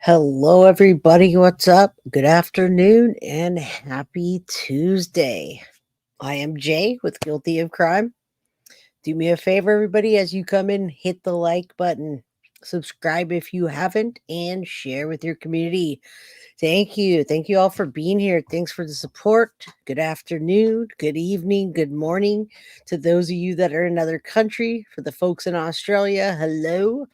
Hello, everybody. What's up? Good afternoon and happy Tuesday. I am Jay with Guilty of Crime. Do me a favor, everybody, as you come in, hit the like button, subscribe if you haven't, and share with your community. Thank you. Thank you all for being here. Thanks for the support. Good afternoon, good evening, good morning to those of you that are in another country. For the folks in Australia, hello.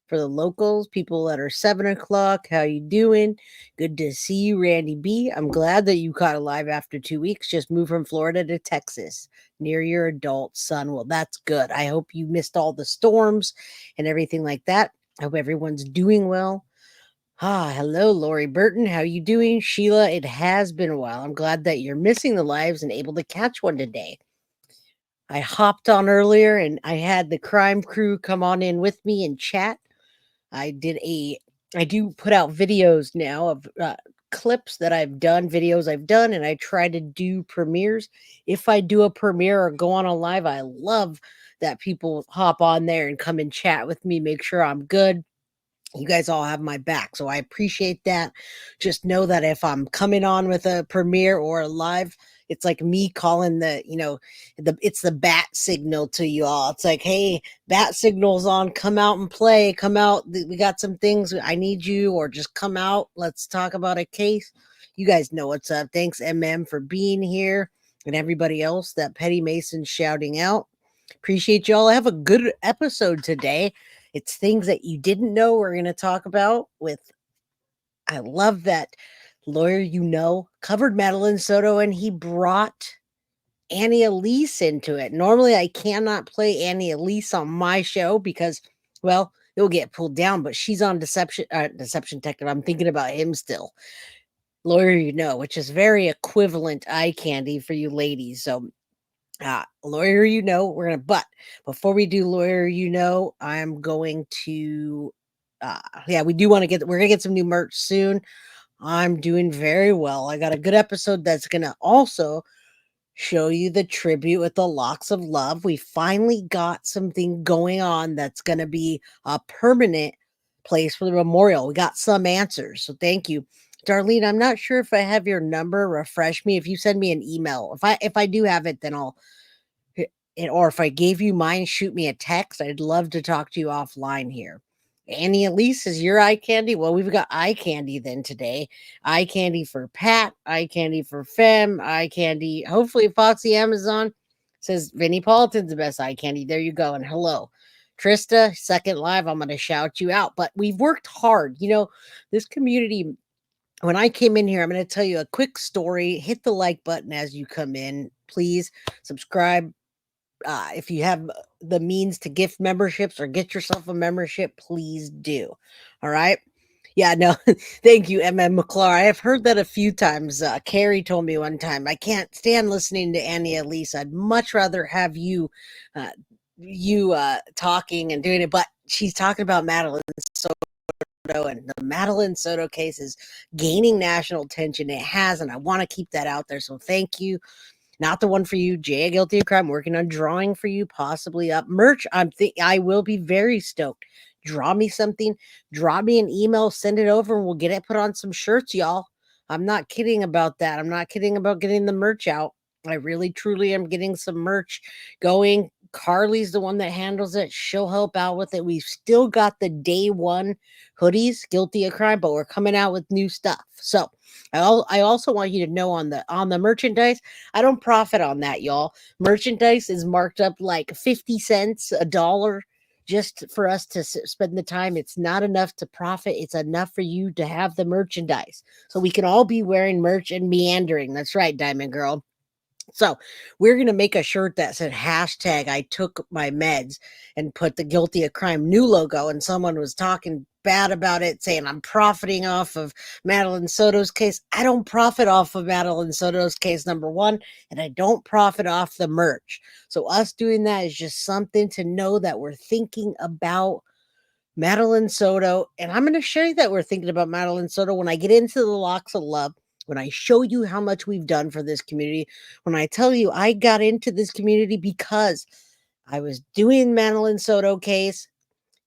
For the locals, people that are 7 o'clock, how you doing? Good to see you, Randy B. I'm glad that you caught alive after 2 weeks. Just moved from Florida to Texas near your adult son. Well, that's good. I hope you missed all the storms and everything like that. I hope everyone's doing well. Hello, Lori Burton. How you doing? Sheila, it has been a while. I'm glad that you're missing the lives and able to catch one today. I hopped on earlier and I had the crime crew come on in with me and chat. I do put out videos now of clips that I've done, videos I've done, and I try to do premieres. If I do a premiere or go on a live, I love that people hop on there and come and chat with me, make sure I'm good. You guys all have my back, so I appreciate that. Just know that if I'm coming on with a premiere or a live, it's like me calling it's the bat signal to you all. It's like, hey, bat signal's on, come out and play, come out. We got some things, I need you, or just come out. Let's talk about a case. You guys know what's up. Thanks, MM, for being here, and everybody else that Petty Mason's shouting out. Appreciate y'all. I have a good episode today. It's things that you didn't know we're going to talk about with, I love that lawyer, covered Madeline Soto, and he brought Annie Elise into it. Normally, I cannot play Annie Elise on my show because, well, it'll get pulled down, but she's on Deception Detective. I'm thinking about him still. Lawyer, which is very equivalent eye candy for you ladies. So, lawyer, we're going to, but before we do lawyer, I'm going to, we're going to get some new merch soon. I'm doing very well. I got a good episode that's going to also show you the tribute with the Locks of Love. We finally got something going on that's going to be a permanent place for the memorial. We got some answers. So thank you. Darlene, I'm not sure if I have your number. Refresh me. If you send me an email, if I do have it, then or if I gave you mine, shoot me a text. I'd love to talk to you offline here. Annie Elise is your eye candy. Well, we've got eye candy then today. Eye candy for Pat, eye candy for Fem, eye candy. Hopefully, Foxy Amazon says Vinnie Politan's the best eye candy. There you go. And hello, Trista, second live. I'm going to shout you out. But we've worked hard. This community, when I came in here, I'm going to tell you a quick story. Hit the like button as you come in. Please subscribe. If you have the means to gift memberships or get yourself a membership, please do. All right. Yeah, no, thank you, MM McClure. I have heard that a few times. Carrie told me one time, I can't stand listening to Annie Elise. I'd much rather have you talking and doing it. But she's talking about Madeline Soto, and the Madeline Soto case is gaining national attention. It has, and I want to keep that out there. So thank you. Not the one for you, Jay, Guilty of Crime. Working on drawing for you, possibly up merch. I will be very stoked. Draw me something, drop me an email, send it over, and we'll get it put on some shirts, y'all. I'm not kidding about that. I'm not kidding about getting the merch out. I really truly am getting some merch going. Carly's the one that handles it. She'll help out with it. We've still got the day one hoodies, guilty of crime, but we're coming out with new stuff. So I also want you to know on the merchandise, I don't profit on that, y'all. Merchandise is marked up like 50 cents, a dollar, just for us to spend the time. It's not enough to profit. It's enough for you to have the merchandise. So we can all be wearing merch and meandering. That's right, Diamond Girl. So we're going to make a shirt that said hashtag I took my meds and put the guilty of crime new logo. And someone was talking bad about it, saying I'm profiting off of Madeline Soto's case. I don't profit off of Madeline Soto's case, number one, and I don't profit off the merch. So us doing that is just something to know that we're thinking about Madeline Soto. And I'm going to show you that we're thinking about Madeline Soto when I get into the locks of love, when I show you how much we've done for this community, when I tell you I got into this community because I was doing Madeline Soto case.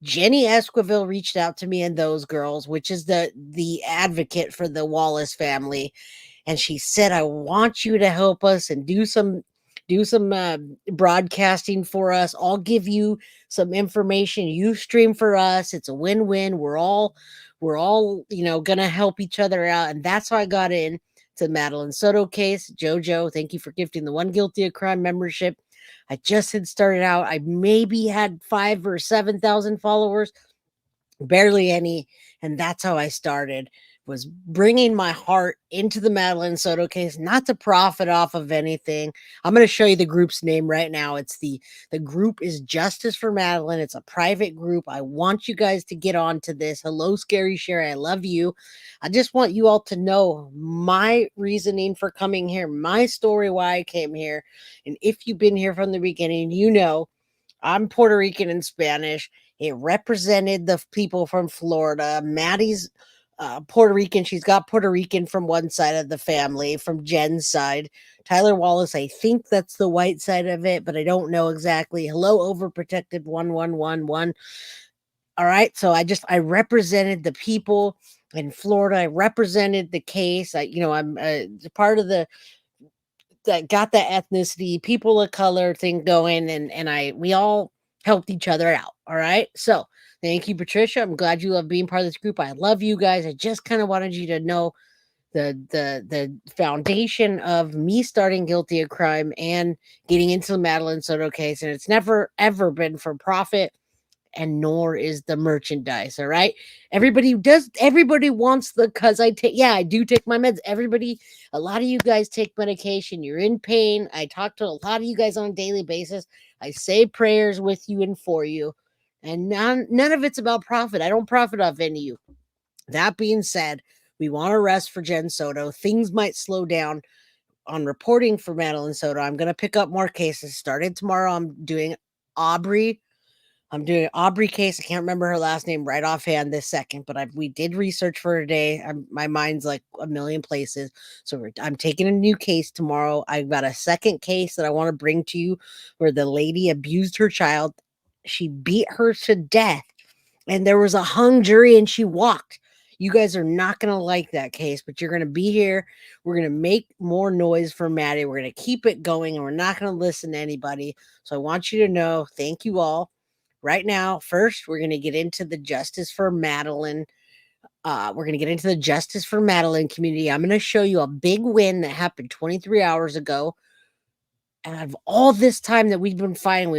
Jenny Esquivel reached out to me and those girls, which is the advocate for the Wallace family, and she said, I want you to help us and do some broadcasting for us. I'll give you some information. You stream for us. It's a win-win. We're all gonna help each other out. And that's how I got in to Madeline Soto case. Jojo, thank you for gifting the one guilty of crime membership. I just had started out. I maybe had 5 or 7,000 followers, barely any, and that's how I started, was bringing my heart into the Madeline Soto case, not to profit off of anything. I'm going to show you the group's name right now. It's the group is Justice for Madeline. It's a private group. I want you guys to get on to this. Hello, Scary Sherry, I love you. I just want you all to know my reasoning for coming here, my story, why I came here. And if you've been here from the beginning, you know I'm Puerto Rican and Spanish. It represented the people from Florida. Maddie's Puerto Rican. She's got Puerto Rican from one side of the family, from Jen's side. Tyler Wallace, I think that's the white side of it, but I don't know exactly. Hello, overprotected 1111. All right. So I represented the people in Florida. I represented the case. I'm part of the that got that ethnicity, people of color thing going, and we all helped each other out. All right. So thank you, Patricia. I'm glad you love being part of this group. I love you guys. I just kind of wanted you to know the foundation of me starting guilty of crime and getting into the Madeline Soto case. And it's never ever been for profit, and nor is the merchandise. All right. Everybody wants the, cause I do take my meds. A lot of you guys take medication. You're in pain. I talk to a lot of you guys on a daily basis. I say prayers with you and for you. And none of it's about profit. I don't profit off any of you. That being said, we want to rest for Jen Soto. Things might slow down on reporting for Madeline Soto. I'm going to pick up more cases. Started tomorrow. Aubrey I'm doing Aubrey case. I can't remember her last name right offhand this second, but we did research for today. My mind's like a million places. So I'm taking a new case tomorrow. I've got a second case that I want to bring to you where the lady abused her child. She beat her to death, and there was a hung jury and she walked. You guys are not going to like that case, but you're going to be here. We're going to make more noise for Maddie. We're going to keep it going, and we're not going to listen to anybody. So I want you to know, thank you all. Right now, first, we're going to get into the Justice for Madeline. We're going to get into the Justice for Madeline community. I'm going to show you a big win that happened 23 hours ago. And out of all this time that we've been fighting,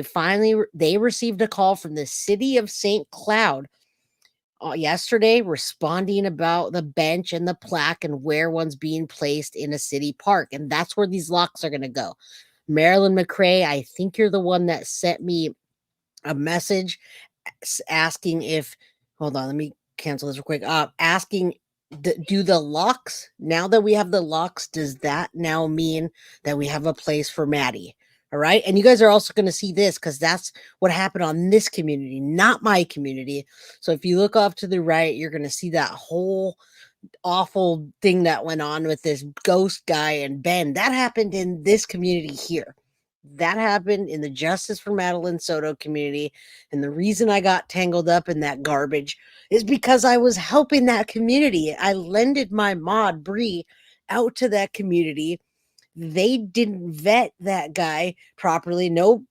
they received a call from the city of St. Cloud yesterday, responding about the bench and the plaque and where one's being placed in a city park. And that's where these locks are going to go. Marilyn McRae, I think you're the one that sent me a message asking if, hold on, let me cancel this real quick. Asking, do the locks, now that we have the locks, does that now mean that we have a place for Maddie? All right. And you guys are also going to see this because that's what happened on this community, not my community. So if you look off to the right, you're going to see that whole awful thing that went on with this ghost guy and Ben. That happened in this community here. That happened in the Justice for Madeline Soto community. And the reason I got tangled up in that garbage is because I was helping that community. I lended my mod, Bree, out to that community they didn't vet that guy properly. No,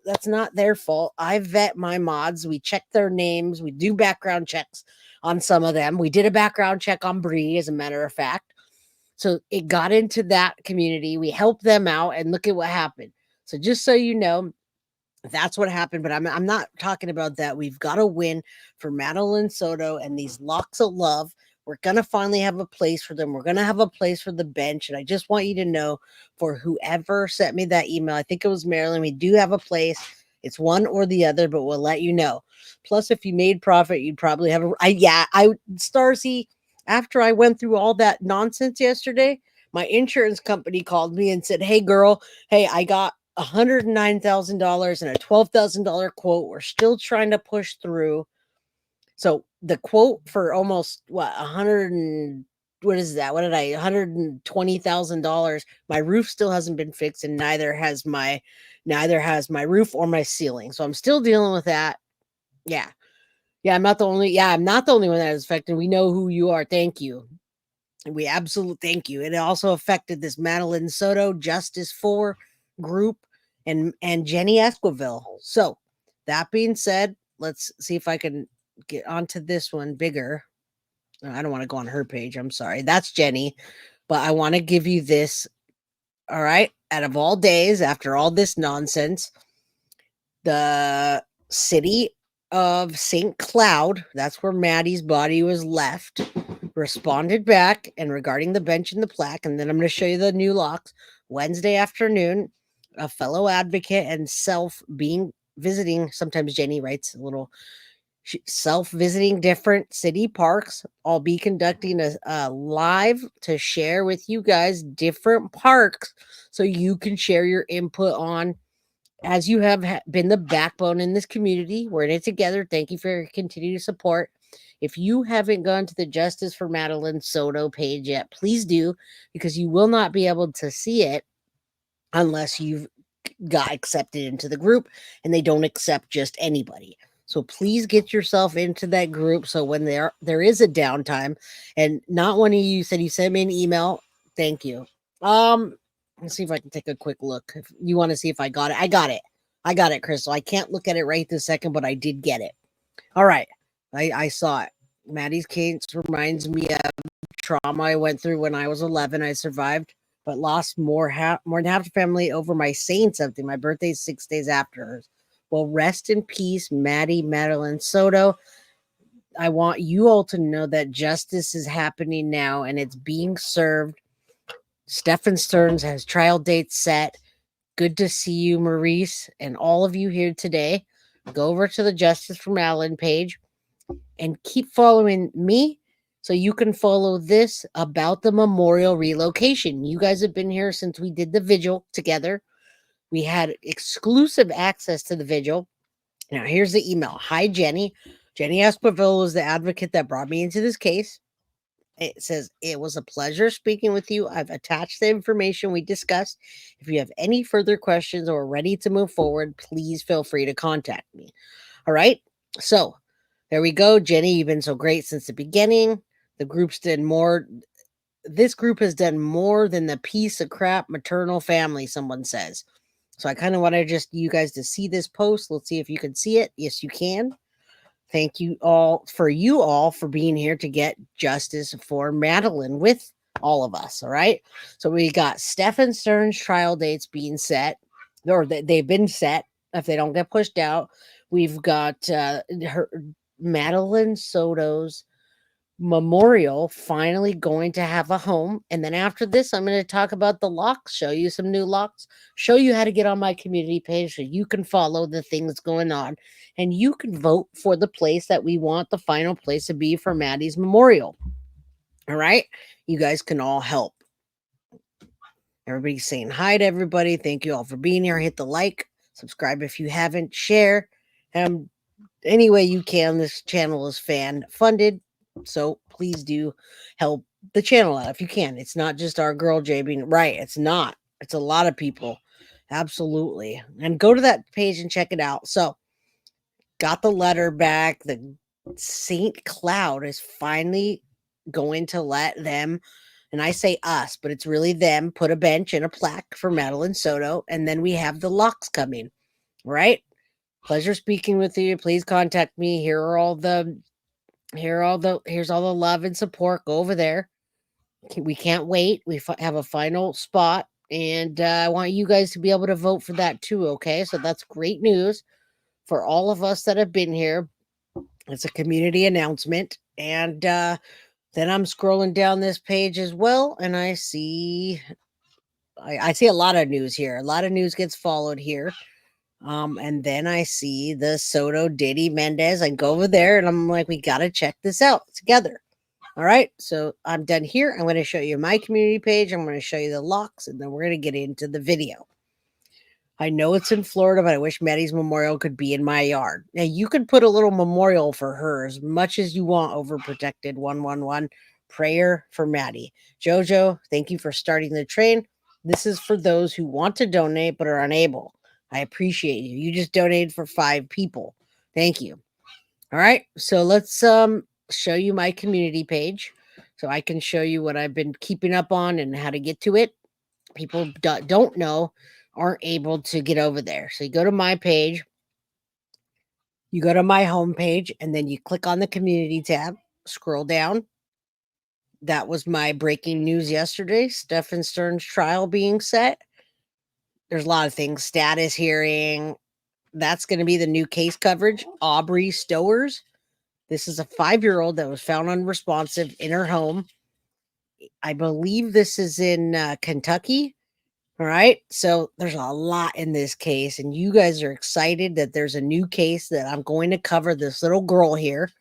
that's not their fault. I vet my mods. We check their names. We do background checks on some of them. We did a background check on Bree, as a matter of fact. So it got into that community. We helped them out, and look at what happened. So just so you know, that's what happened. But I'm not talking about that. We've got a win for Madeline Soto and these locks of love. We're going to finally have a place for them. We're going to have a place for the bench. And I just want you to know, for whoever sent me that email, I think it was Marilyn, we do have a place. It's one or the other, but we'll let you know. Plus, if you made profit, you'd probably have Starsy, after I went through all that nonsense yesterday, my insurance company called me and said, "Hey girl, hey, I got $109,000 and a $12,000 quote. We're still trying to push through." So the quote for almost what 100 and what is that? What did I $120,000? My roof still hasn't been fixed, and neither has my roof or my ceiling. So I'm still dealing with that. Yeah. I'm not the only one that is affected. We know who you are. Thank you. We absolutely thank you. It also affected this Madeline Soto Justice for group and Jenny Esquivel. So that being said, let's see if I can get onto this one bigger. I don't want to go on her page. I'm sorry. That's Jenny. But I want to give you this. All right. Out of all days, after all this nonsense, the city of St. Cloud, that's where Maddie's body was left, responded back and regarding the bench and the plaque. And then I'm going to show you the new locks. Wednesday afternoon, a fellow advocate and visiting, sometimes Jenny writes a little self-visiting different city parks. I'll be conducting a live to share with you guys different parks so you can share your input on, as you have been the backbone in this community. We're in it together. Thank you for your continued support. If you haven't gone to the Justice for Madeline Soto page yet, please do, because you will not be able to see it unless you've got accepted into the group, and they don't accept just anybody. So please get yourself into that group so when there is a downtime, and not one of you said you sent me an email. Thank you. Let's see if I can take a quick look. If you want to see if I got it. I got it, Crystal. I can't look at it right this second, but I did get it. All right. I saw it. Maddie's case reminds me of trauma I went through when I was 11. I survived, but lost more than half the family over my saying something. My birthday's 6 days after hers. Well, rest in peace, Madeline Soto. I want you all to know that justice is happening now and it's being served. Stephen Stearns has trial dates set. Good to see you, Maurice, and all of you here today. Go over to the Justice for Madeline page and keep following me so you can follow this about the memorial relocation. You guys have been here since we did the vigil together. We had exclusive access to the vigil. Now, here's the email. Hi, Jenny. Jenny Esquivel was the advocate that brought me into this case. It says, "It was a pleasure speaking with you. I've attached the information we discussed. If you have any further questions or are ready to move forward, please feel free to contact me." All right. So there we go. Jenny, you've been so great since the beginning. The group's done more. This group has done more than the piece of crap maternal family, someone says. So I kind of wanted you guys to see this post. Let's see if you can see it. Yes, you can. Thank you all for being here to get justice for Madeline with all of us. All right. So we got Stephen Stearns' trial dates being set, or they've been set if they don't get pushed out. We've got Madeline Soto's memorial finally going to have a home. And then after this, I'm going to talk about the locks, show you some new locks, show you how to get on my community page so you can follow the things going on and you can vote for the place that we want the final place to be for Maddie's memorial. All right. You guys can all help. Everybody's saying hi to everybody. Thank you all for being here. Hit the like, subscribe if you haven't, share. Any way you can. This channel is fan funded. So please do help the channel out if you can. It's not just our girl Jay being right. It's not. It's a lot of people. Absolutely. And go to that page and check it out. So got the letter back. The St. Cloud is finally going to let them And I say us, but it's really them. Put a bench and a plaque for Madeline Soto, and then we have the locks coming, right? Pleasure speaking with you. Please contact me. Here's all the love and support. Go over there. We can't wait. We have a final spot, and I want you guys to be able to vote for that too. Okay, so that's great news for all of us that have been here. It's a community announcement, and then I'm scrolling down this page as well, and I see a lot of news here. A lot of news gets followed here. And then I see the Soto Diddy Mendez. I go over there and I'm like, we gotta check this out together. All right, so I'm done here. I'm going to show you my community page. I'm going to show you the locks, and then we're going to get into the video. I know it's in Florida, but I wish Maddie's memorial could be in my yard. Now, you could put a little memorial for her as much as you want over Protected 111. Prayer for Maddie. Jojo, thank you for starting the train. This is for those who want to donate but are unable. I appreciate you. You just donated for 5 people. Thank you. All right, so let's show you my community page so I can show you what I've been keeping up on and how to get to it. People don't know, aren't able to get over there. So you go to my page, you go to my home page, and then you click on the community tab, scroll down. That was my breaking news yesterday. Stephen Stern's trial being set. There's a lot of things. Status hearing. That's going to be the new case coverage. Aubrey Stowers. This is a 5-year-old that was found unresponsive in her home. I believe this is in Kentucky. All right. So there's a lot in this case, and you guys are excited that there's a new case that I'm going to cover. This little girl here,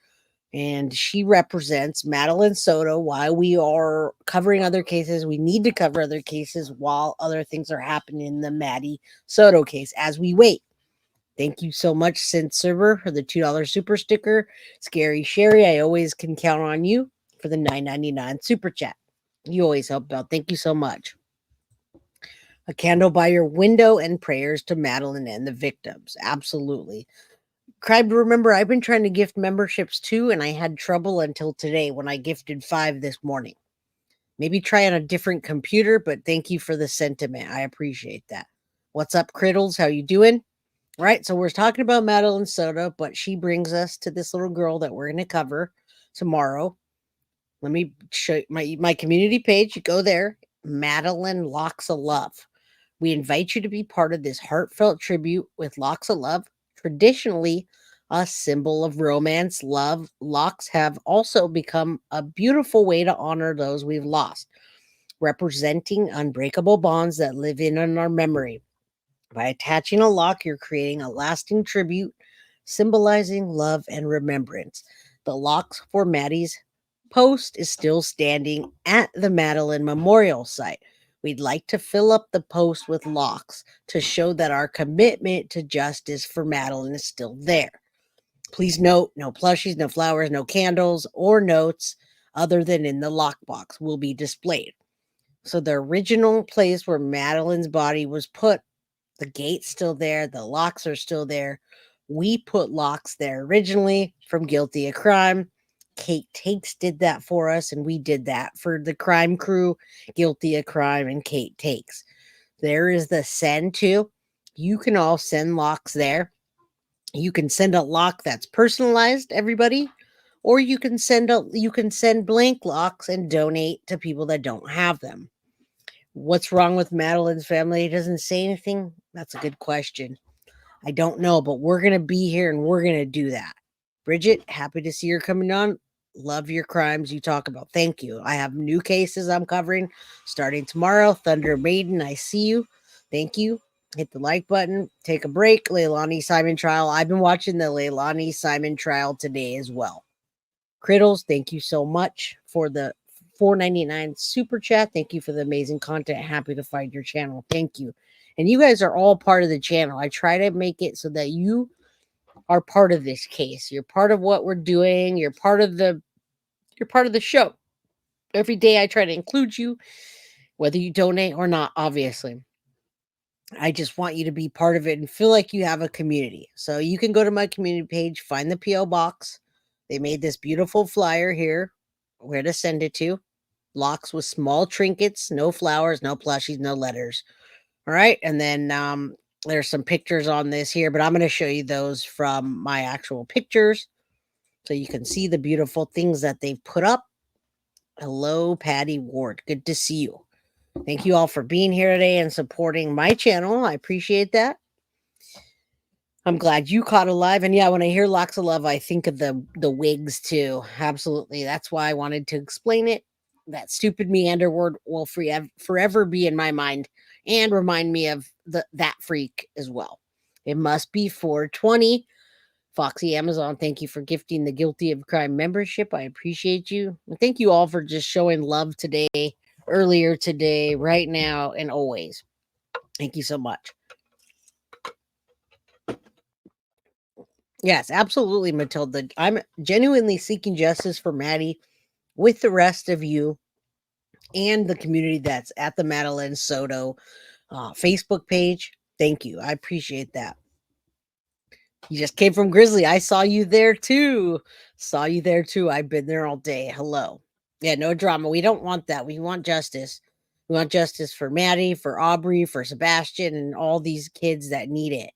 and she represents Madeline Soto. While we are covering other cases, we need to cover other cases while other things are happening in the Maddie Soto case as we wait. Thank you so much, Sin Server, for the $2 super sticker. Scary Sherry, I always can count on you for the $9.99 super chat. You always help out. Thank you so much. A candle by your window and prayers to Madeline and the victims. Absolutely. Cribe, remember, I've been trying to gift memberships too, and I had trouble until today when I gifted 5 this morning. Maybe try on a different computer, but thank you for the sentiment. I appreciate that. What's up, Criddles? How you doing? Right, so we're talking about Madeline Soto, but she brings us to this little girl that we're going to cover tomorrow. Let me show you my community page. You go there, Madeline Locks of Love. We invite you to be part of this heartfelt tribute with Locks of Love. Traditionally, a symbol of romance, love, locks have also become a beautiful way to honor those we've lost, representing unbreakable bonds that live in our memory. By attaching a lock, you're creating a lasting tribute, symbolizing love and remembrance. The locks for Maddie's post is still standing at the Madeline Memorial Site. We'd like to fill up the post with locks to show that our commitment to justice for Madeline is still there. Please note, no plushies, no flowers, no candles, or notes other than in the lockbox will be displayed. So the original place where Madeline's body was put, the gate's still there. The locks are still there. We put locks there originally from Guilty of Crime. Kate Takes did that for us, and we did that for the crime crew, Guilty of Crime, and Kate Takes. There is the send to. You can all send locks there. You can send a lock that's personalized, everybody, or you can send blank locks and donate to people that don't have them. What's wrong with Madeline's family? It doesn't say anything. That's a good question. I don't know, but we're going to be here and we're going to do that. Bridget, happy to see you coming on. Love your crimes you talk about. Thank you. I have new cases I'm covering starting tomorrow. Thunder Maiden, I see you. Thank you. Hit the like button. Take a break. Leilani Simon trial. I've been watching the Leilani Simon trial today as well. Criddles, thank you so much for the $4.99 super chat. Thank you for the amazing content. Happy to find your channel. Thank you. And you guys are all part of the channel. I try to make it so that you are part of this case. You're part of what we're doing. You're part of the show. Every day I try to include you, whether you donate or not, obviously. I just want you to be part of it and feel like you have a community. So you can go to my community page, find the P.O. box. They made this beautiful flyer here, where to send it to. locks with small trinkets, no flowers, no plushies, no letters. All right. And then there's some pictures on this here, but I'm going to show you those from my actual pictures so you can see the beautiful things that they've put up. Hello, Patty Ward. Good to see you. Thank you all for being here today and supporting my channel. I appreciate that. I'm glad you caught alive. And yeah, when I hear locks of love, I think of the wigs too. Absolutely. That's why I wanted to explain it. That stupid meander word will forever be in my mind and remind me of that freak as well. It must be 420. Foxy Amazon, thank you for gifting the Guilty of Crime membership. I appreciate you. And thank you all for just showing love today, earlier today, right now, and always. Thank you so much. Yes, absolutely, Matilda. I'm genuinely seeking justice for Maddie with the rest of you and the community that's at the Madeline Soto Facebook page. Thank you. I appreciate that. You just came from Grizzly. I saw you there too. Saw you there too. I've been there all day. Hello. Yeah, no drama. We don't want that. We want justice. We want justice for Maddie, for Aubrey, for Sebastian, and all these kids that need it.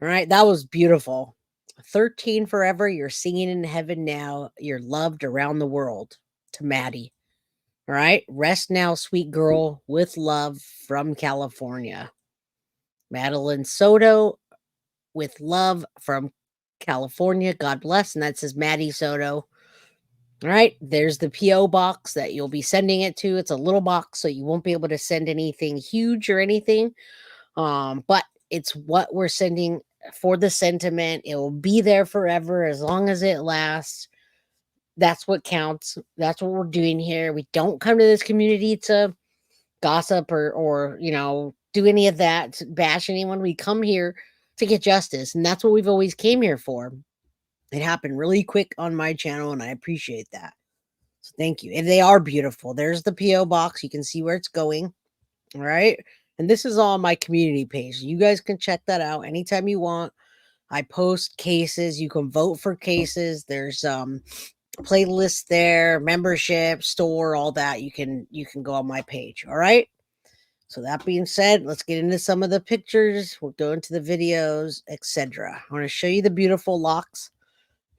All right. That was beautiful. 13 forever. You're singing in heaven now. You're loved around the world. To Maddie. All right. Rest now, sweet girl, with love from California. Madeline Soto, with love from California. God bless. And that says Maddie Soto. All right. There's the P.O. box that you'll be sending it to. It's a little box, so you won't be able to send anything huge or anything. But it's what we're sending for the sentiment. It will be there forever as long as it lasts. That's what counts. That's what we're doing here. We don't come to this community to gossip or do any of that, to bash anyone. We come here to get justice, and that's what we've always came here for. It happened really quick on my channel, and I appreciate that. So thank you. And they are beautiful. There's the PO box. You can see where it's going. All right. And this is on my community page. You guys can check that out anytime you want. I post cases. You can vote for cases. There's playlist there, membership, store, all that. You can go on my page. All right. So that being said, let's get into some of the pictures. We'll go into the videos, etc. I want to show you the beautiful locks,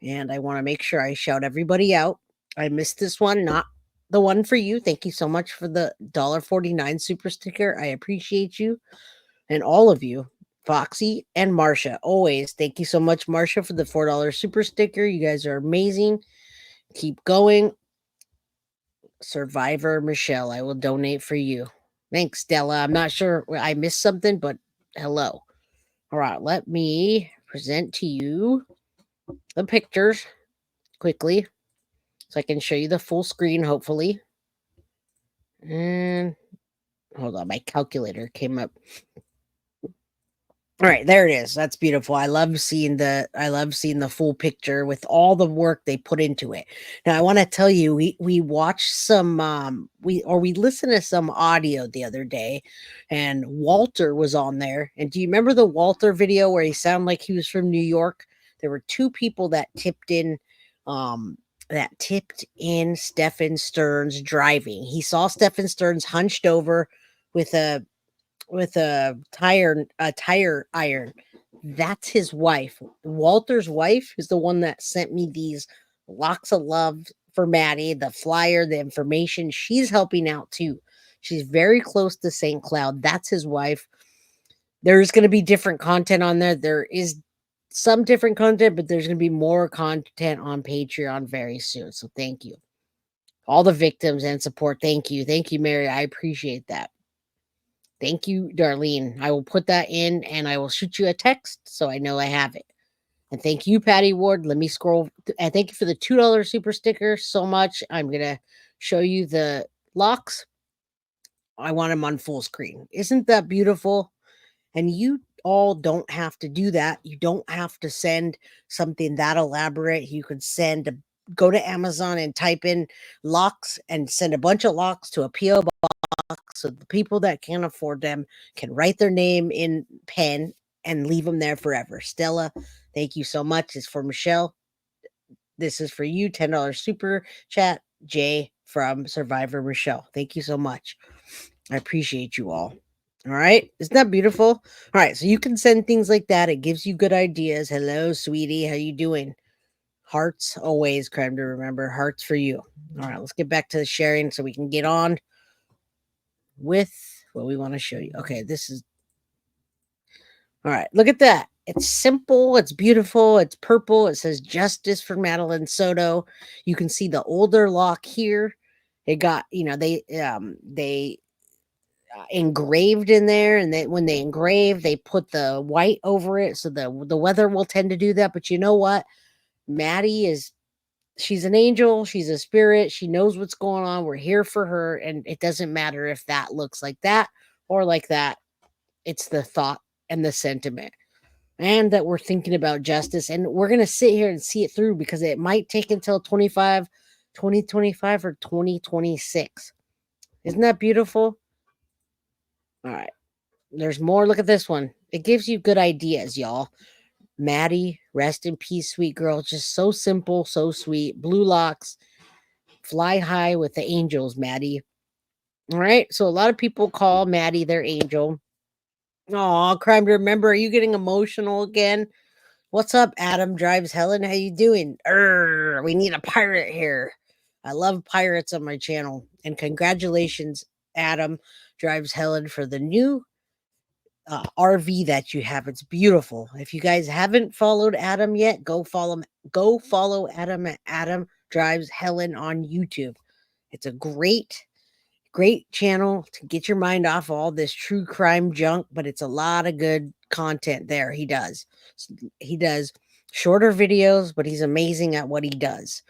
and I want to make sure I shout everybody out. I missed this one, not the one for you. Thank you so much for the $1.49 super sticker. I appreciate you and all of you. Foxy and Marsha, always. Thank you so much, Marsha, for the $4 super sticker. You guys are amazing. Keep going. Survivor Michelle, I will donate for you. Thanks, Stella. I'm not sure I missed something, but hello. All right, let me present to you the pictures quickly so I can show you the full screen, hopefully. And hold on, my calculator came up. All right, there it is. That's beautiful. I love seeing the full picture with all the work they put into it. Now I want to tell you, we watched some we listened to some audio the other day, and Walter was on there. And do you remember the Walter video where he sounded like he was from New York? There were two people that tipped in Stephen Stearns driving. He saw Stephen Stearns hunched over with a tire iron. That's his wife. Walter's wife is the one that sent me these locks of love for Maddie, the flyer, the information. She's helping out too. She's very close to St. Cloud. That's his wife. There's going to be different content on there. There is some different content, but there's going to be more content on Patreon very soon. So thank you. All the victims and support. Thank you. Thank you, Mary. I appreciate that. Thank you, Darlene. I will put that in and I will shoot you a text so I know I have it. And thank you, Patty Ward. Let me scroll. And thank you for the $2 super sticker so much. I'm going to show you the locks. I want them on full screen. Isn't that beautiful? And you all don't have to do that. You don't have to send something that elaborate. You could go to Amazon and type in locks and send a bunch of locks to a P.O. box so the people that can't afford them can write their name in pen and leave them there forever. Stella, thank you so much. It's for Michelle. This is for you. $10 super chat. Jay from Survivor Michelle. Thank you so much. I appreciate you all. All right. Isn't that beautiful? All right. So you can send things like that. It gives you good ideas. Hello, sweetie. How you doing? Hearts always, crime to remember. Hearts for you. All right. Let's get back to the sharing so we can get on with what we want to show you. Okay. This is all right. Look at that. It's simple. It's beautiful. It's purple. It says justice for Madeline Soto. You can see the older lock here. It got, they engraved in there, and then when they engrave they put the white over it, so the weather will tend to do that. But you know what, Maddie is, she's an angel, she's a spirit, she knows what's going on, we're here for her, and it doesn't matter if that looks like that or like that. It's the thought and the sentiment, and that we're thinking about justice, and we're going to sit here and see it through, because it might take until 2025 or 2026. Isn't that beautiful? All right. There's more. Look at this one. It gives you good ideas, y'all. Maddie, rest in peace, sweet girl. Just so simple, so sweet. Blue locks, fly high with the angels, Maddie. All right. So a lot of people call Maddie their angel. Oh, crime to remember. Are you getting emotional again? What's up, Adam Drives Helen? How you doing? We need a pirate here. I love pirates on my channel. And congratulations, Adam Drives Helen, for the new RV that you have. It's beautiful. If you guys haven't followed Adam yet, go follow him. Go follow Adam at Adam Drives Helen on YouTube. It's a great channel to get your mind off all this true crime junk, but it's a lot of good content there. He does shorter videos, but he's amazing at what he does.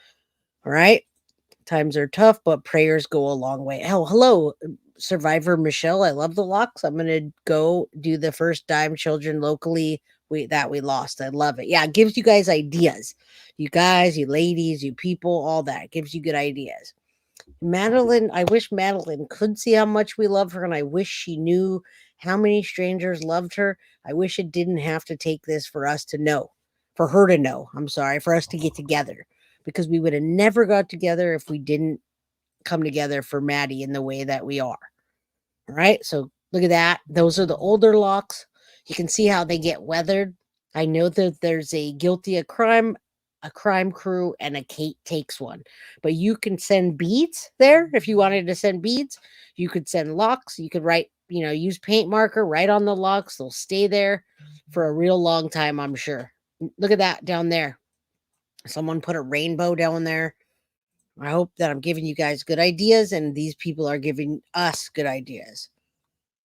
All right. Times are tough, but prayers go a long way. Oh, hello, Survivor Michelle. I love the locks. I'm gonna go do the first dime children locally we lost. I love it. Yeah, it gives you guys ideas. You guys, you ladies, you people, all that. It gives you good ideas. Madeline, I wish Madeline could see how much we love her, and I wish she knew how many strangers loved her. I wish it didn't have to take this for us to know, for her to know. I'm sorry, for us to get together, because we would have never got together if we didn't come together for Maddie in the way that we are. All right. So look at that. Those are the older locks. You can see how they get weathered. I know that there's a guilty of crime, a crime crew, and a Kate takes one. But you can send beads there if you wanted to send beads. You could send locks. You could write, use paint marker, write on the locks. They'll stay there for a real long time, I'm sure. Look at that down there. Someone put a rainbow down there. I hope that I'm giving you guys good ideas, and these people are giving us good ideas.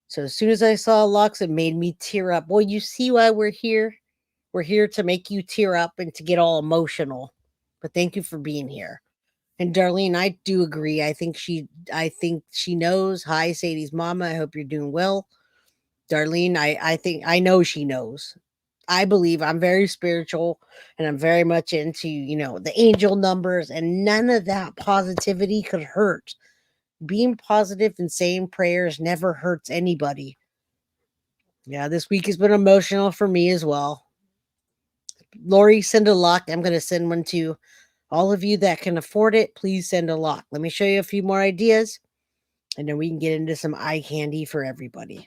So as soon as I saw Lux, it made me tear up. Well, you see why we're here? We're here to make you tear up and to get all emotional. But thank you for being here. And Darlene, I do agree. I think she knows. Hi, Sadie's mama. I hope you're doing well. Darlene, I know she knows. I believe I'm very spiritual, and I'm very much into, the angel numbers, and none of that positivity could hurt. Being positive and saying prayers never hurts anybody. Yeah, this week has been emotional for me as well. Lori, send a lock. I'm going to send one to all of you that can afford it. Please send a lock. Let me show you a few more ideas, and then we can get into some eye candy for everybody.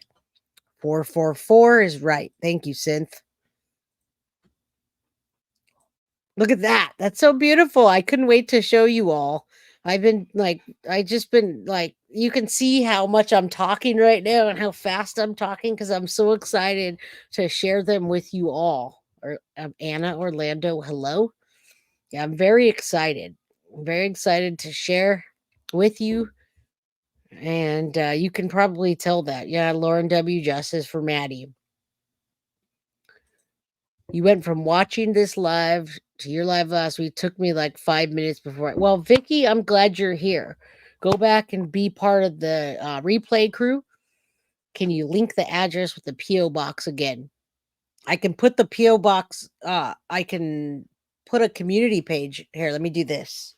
444 is right. Thank you, Synth. Look at that. That's so beautiful. I couldn't wait to show you all. You can see how much I'm talking right now and how fast I'm talking, because I'm so excited to share them with you all. Or Anna Orlando, hello. Yeah, I'm very excited. I'm very excited to share with you. And you can probably tell that. Yeah, Lauren W. Justice for Maddie. You went from watching this live to your live last week. Took me like 5 minutes before. Well, Vicky, I'm glad you're here. Go back and be part of the replay crew. Can you link the address with the PO box again? I can put the PO box. I can put a community page here. Let me do this.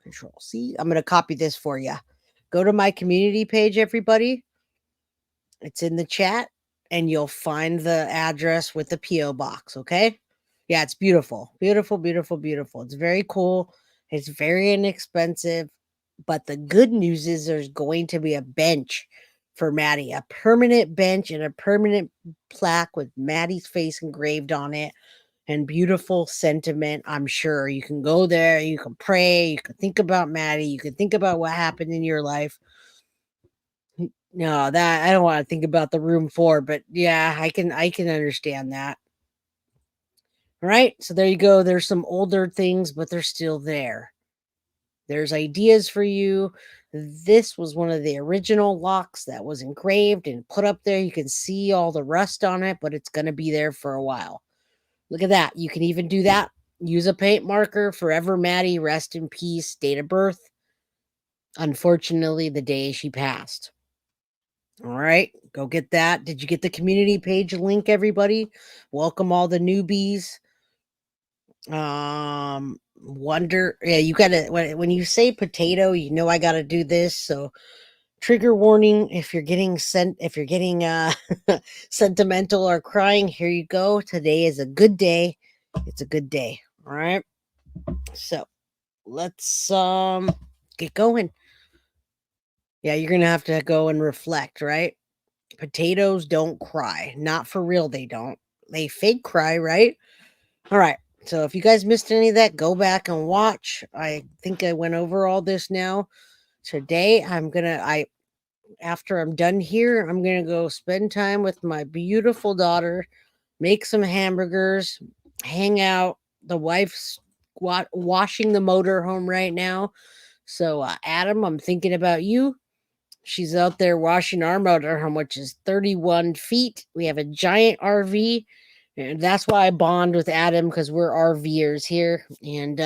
Control C. I'm gonna copy this for you. Go to my community page, everybody. It's in the chat, and you'll find the address with the PO box. Okay. Yeah, it's beautiful. Beautiful, beautiful, beautiful. It's very cool. It's very inexpensive. But the good news is there's going to be a bench for Maddie, a permanent bench and a permanent plaque with Maddie's face engraved on it and beautiful sentiment. I'm sure you can go there, you can pray, you can think about Maddie, you can think about what happened in your life. No, that I don't want to think about the room 4, but yeah, I can understand that. All right, so there you go. There's some older things, but they're still there. There's ideas for you. This was one of the original locks that was engraved and put up there. You can see all the rust on it, but it's going to be there for a while. Look at that. You can even do that. Use a paint marker. Forever Maddie, rest in peace. Date of birth. Unfortunately, the day she passed. All right, go get that. Did you get the community page link, everybody? Welcome all the newbies. Wonder, yeah, you gotta, when you say potato, you know I gotta do this. So trigger warning if you're getting sentimental or crying, here you go. Today is a good day. It's a good day. All right. So let's get going. Yeah, you're gonna have to go and reflect, right? Potatoes don't cry. Not for real, they don't. They fake cry, right? All right. So if you guys missed any of that, go back and watch. I think I went over all this now. Today after I'm done here, I'm gonna go spend time with my beautiful daughter, make some hamburgers, hang out. The wife's washing the motor home right now. So Adam, I'm thinking about you. She's out there washing our motorhome, which is 31 feet. We have a giant RV, and that's why I bond with Adam because we're RVers here. And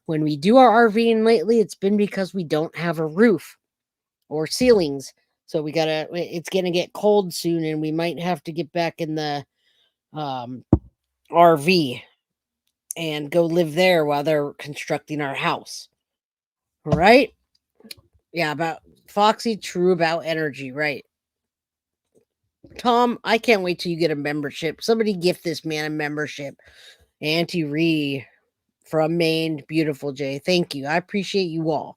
when we do our RVing lately, it's been because we don't have a roof or ceilings. So it's gonna get cold soon, and we might have to get back in the um, RV and go live there while they're constructing our house. Right? Yeah, about Foxy, true about energy, right? Tom, I can't wait till you get a membership. Somebody gift this man a membership. Auntie Ree from Maine, beautiful Jay. Thank you. I appreciate you all.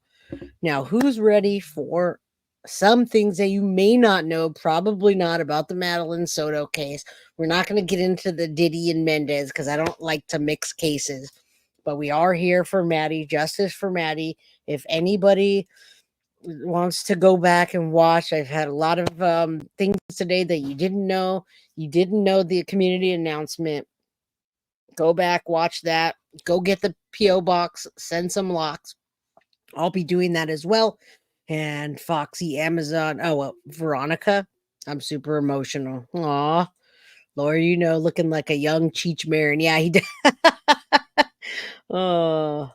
Now, who's ready for some things that you may not know, probably not, about the Madeline Soto case? We're not going to get into the Diddy and Mendez because I don't like to mix cases, but we are here for Maddie, justice for Maddie. If anybody wants to go back and watch, I've had a lot of things today that you didn't know. You didn't know the community announcement. Go back, watch that. Go get the P.O. box, send some locks. I'll be doing that as well. And Foxy, Amazon. Oh, well, Veronica. I'm super emotional. Aw. Laura, looking like a young Cheech Marin. Yeah, he did. Oh,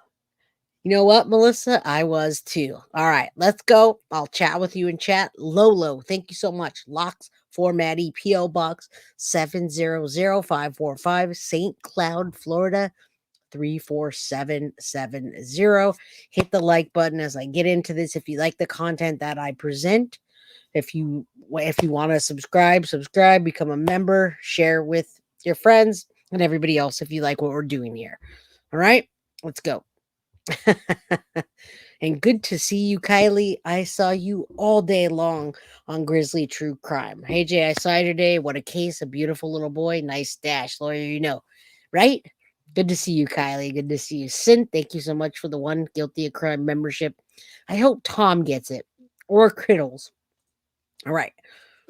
you know what, Melissa? I was too. All right, let's go. I'll chat with you in chat. Lolo, thank you so much. Locks for Maddie, P.O. Box 700545, St. Cloud, Florida 34770. Hit the like button as I get into this if you like the content that I present. If you want to subscribe, become a member, share with your friends and everybody else if you like what we're doing here. All right, let's go. And good to see you, Kylie. I saw you all day long on Grizzly True Crime. Hey, Jay, I saw you today. What a case. A beautiful little boy. Nice stash. Lawyer, right? Good to see you, Kylie. Good to see you. Sin, thank you so much for the one Guilty of Crime membership. I hope Tom gets it or Criddles. All right.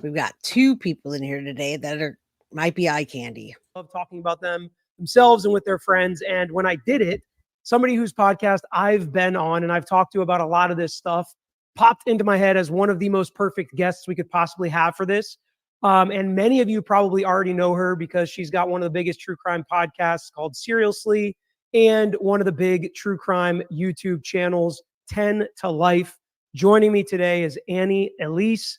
We've got 2 people in here today that might be eye candy. Love talking about them themselves and with their friends. And when I did it, somebody whose podcast I've been on and I've talked to about a lot of this stuff popped into my head as one of the most perfect guests we could possibly have for this. And many of you probably already know her because she's got one of the biggest true crime podcasts called Seriously and one of the big true crime YouTube channels, 10 to Life. Joining me today is Annie Elise.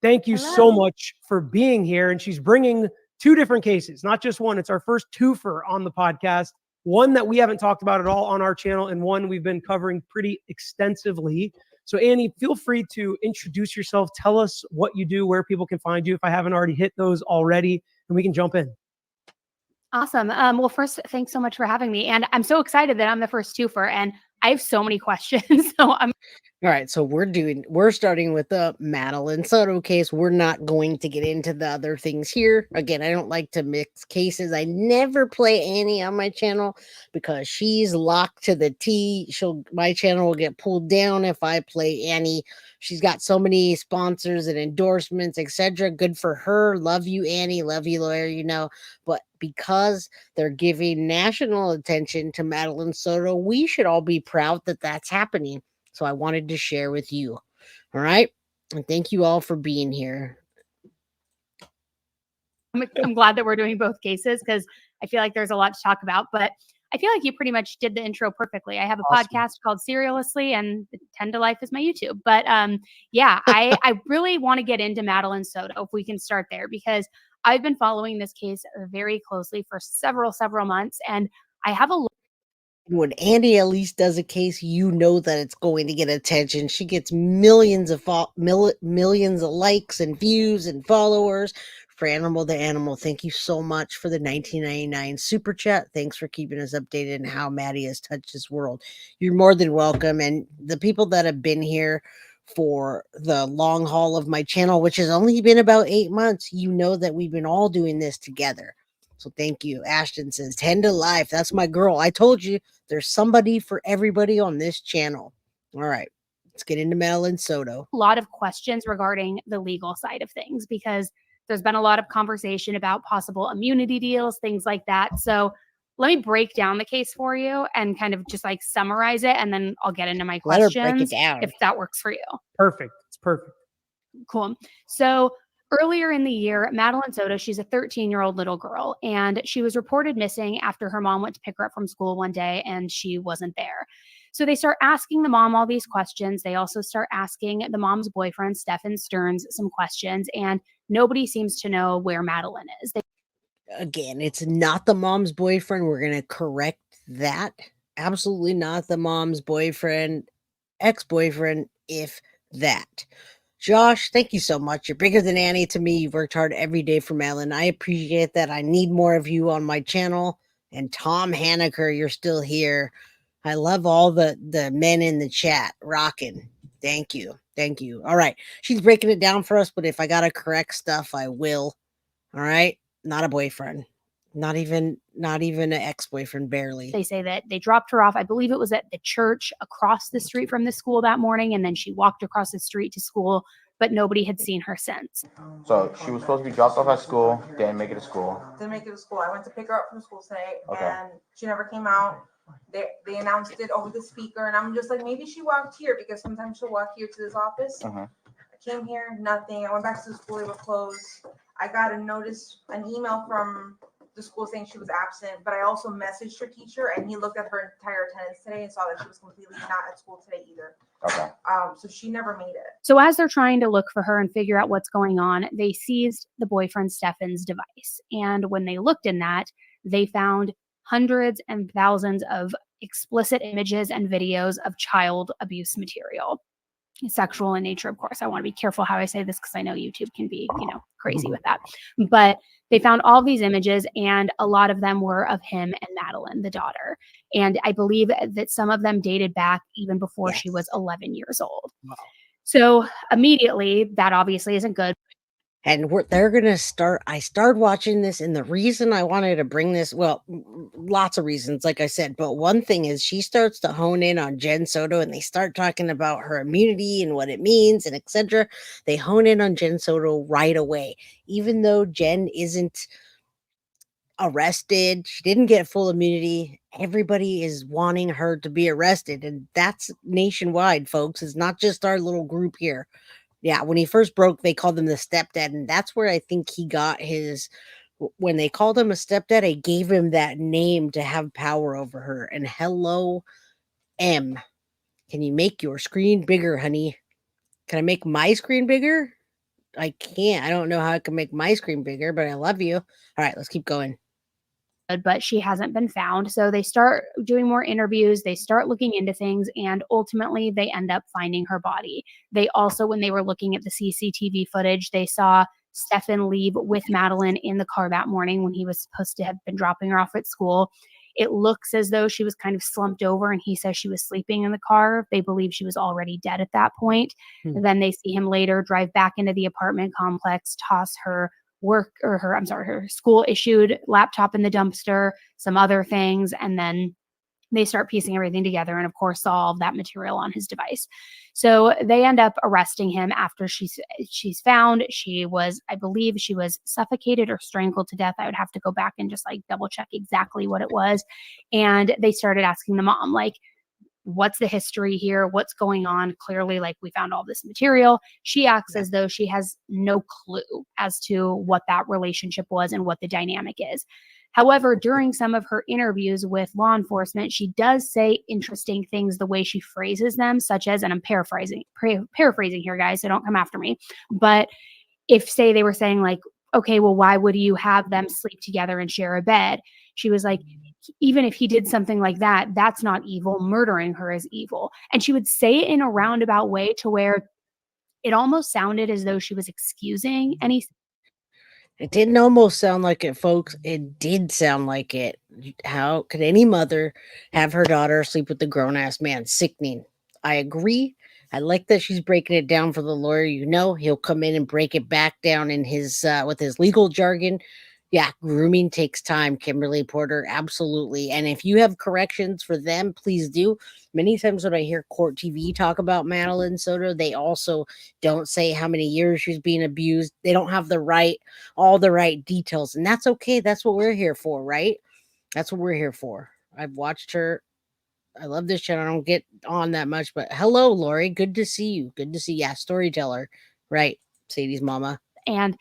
Thank you so much for being here. And she's bringing 2 different cases, not just one. It's our first twofer on the podcast, one that we haven't talked about at all on our channel and one we've been covering pretty extensively. So Annie, feel free to introduce yourself. Tell us what you do, where people can find you if I haven't already hit those already, and we can jump in. Awesome. Well, first, thanks so much for having me. And I'm so excited that I'm the first twofer. And I have so many questions. So I'm All right, so we're starting with the Madeline Soto case. We're not going to get into the other things here. Again, I don't like to mix cases. I never play Annie on my channel because she's locked to the T. My channel will get pulled down if I play Annie. She's got so many sponsors and endorsements, etc. Good for her. Love you, Annie. Love you, lawyer, But because they're giving national attention to Madeline Soto, we should all be proud that that's happening. So I wanted to share with you. All right. And thank you all for being here. I'm glad that we're doing both cases because I feel like there's a lot to talk about. But I feel like you pretty much did the intro perfectly. I have a podcast called Serialously, and 10 to Life is my YouTube. But yeah, I really want to get into Madeline Soto if we can start there, because I've been following this case very closely for several months, and I have a when Andy Elise does a case, you know that it's going to get attention. She gets millions of millions of likes and views and followers. For Animal to Animal, thank you so much for the 1999 super chat. Thanks for keeping us updated on how Maddie has touched this world. You're more than welcome. And the people that have been here for the long haul of my channel, which has only been about 8 months, you know that we've been all doing this together. So thank you. Ashton says 10 to Life. That's my girl. I told you there's somebody for everybody on this channel. All right, let's get into Madeline Soto. A lot of questions regarding the legal side of things, because there's been a lot of conversation about possible immunity deals, things like that. So let me break down the case for you and kind of just like summarize it, and then I'll get into my questions. Let her break it down. If that works for you. Perfect. It's perfect. Cool. So earlier in the year, Madeline Soto, she's a 13-year-old little girl, and she was reported missing after her mom went to pick her up from school one day and she wasn't there. So they start asking the mom all these questions. They also start asking the mom's boyfriend, Stephen Stearns, some questions, and nobody seems to know where Madeline is. Again, it's not the mom's boyfriend. We're going to correct that. Absolutely not the mom's boyfriend, ex-boyfriend, if that. Josh, thank you so much. You're bigger than Annie to me. You've worked hard every day for Madeline. I appreciate that. I need more of you on my channel. And Tom Haneker, you're still here. I love all the men in the chat rocking. Thank you. Thank you. All right. She's breaking it down for us, but if I got to correct stuff, I will. All right. Not a boyfriend. Not even an ex-boyfriend, barely. They say that they dropped her off. I believe it was at the church across the street from the school that morning, and then she walked across the street to school, but nobody had seen her since. So she was supposed to be dropped off at school, didn't make it to school. Didn't make it to school. I went to pick her up from school today, and she never came out. They announced it over the speaker, and I'm just like, maybe she walked here, because sometimes she'll walk here to this office. I came here, nothing. I went back to the school, they were closed. I got an email from the school saying she was absent, but I also messaged her teacher, and he looked at her entire attendance today and saw that she was completely not at school today either. So she never made it. So as they're trying to look for her and figure out what's going on, they seized the boyfriend Stefan's device. And when they looked in that, they found hundreds and thousands of explicit images and videos of child abuse material. Sexual in nature, of course. I want to be careful how I say this because I know YouTube can be, crazy with that. But they found all these images, and a lot of them were of him and Madeline, the daughter. And I believe that some of them dated back even before she was 11 years old. Wow. So immediately, that obviously isn't good. And they're going to start. I started watching this, and the reason I wanted to bring this, well, lots of reasons, like I said, but one thing is she starts to hone in on Jen Soto, and they start talking about her immunity and what it means and etc. They hone in on Jen Soto right away, even though Jen isn't arrested. She didn't get full immunity. Everybody is wanting her to be arrested, and that's nationwide, folks. It's not just our little group here. Yeah, when he first broke, they called him the stepdad, and that's where I think he got his. When they called him a stepdad, it gave him that name to have power over her. And hello, M. Can you make your screen bigger, honey? Can I make my screen bigger? I can't. I don't know how I can make my screen bigger, but I love you. All right, let's keep going. But she hasn't been found. So they start doing more interviews. They start looking into things, and ultimately they end up finding her body. They also, when they were looking at the CCTV footage, they saw Stefan leave with Madeline in the car that morning when he was supposed to have been dropping her off at school. It looks as though she was kind of slumped over, and he says she was sleeping in the car. They believe she was already dead at that point. Then they see him later drive back into the apartment complex, toss her her school issued laptop in the dumpster, some other things, and then they start piecing everything together and of course saw all of that material on his device. So they end up arresting him after she's found. I believe she was suffocated or strangled to death. I would have to go back and just like double check exactly what it was. And they started asking the mom, like, what's the history here? What's going on? Clearly, like, we found all this material. She acts as though she has no clue as to what that relationship was and what the dynamic is. However, during some of her interviews with law enforcement, she does say interesting things the way she phrases them, such as, and I'm paraphrasing here, guys, so don't come after me. But if, say, they were saying like, okay, well, why would you have them sleep together and share a bed? She was like, even if he did something like that, that's not evil. Murdering her is evil. And she would say it in a roundabout way to where it almost sounded as though she was excusing any. It didn't almost sound like it, folks. It did sound like it. How could any mother have her daughter sleep with a grown ass man? Sickening. I agree. I like that she's breaking it down for the lawyer. He'll come in and break it back down in his with his legal jargon. Yeah, grooming takes time, Kimberly Porter. Absolutely. And if you have corrections for them, please do. Many times when I hear Court TV talk about Madeline Soto, they also don't say how many years she's being abused. They don't have all the right details. And that's okay. That's what we're here for, right? That's what we're here for. I've watched her. I love this channel. I don't get on that much, but hello, Lori. Good to see you. Good to see you. Yeah, storyteller. Right. Sadie's mama. And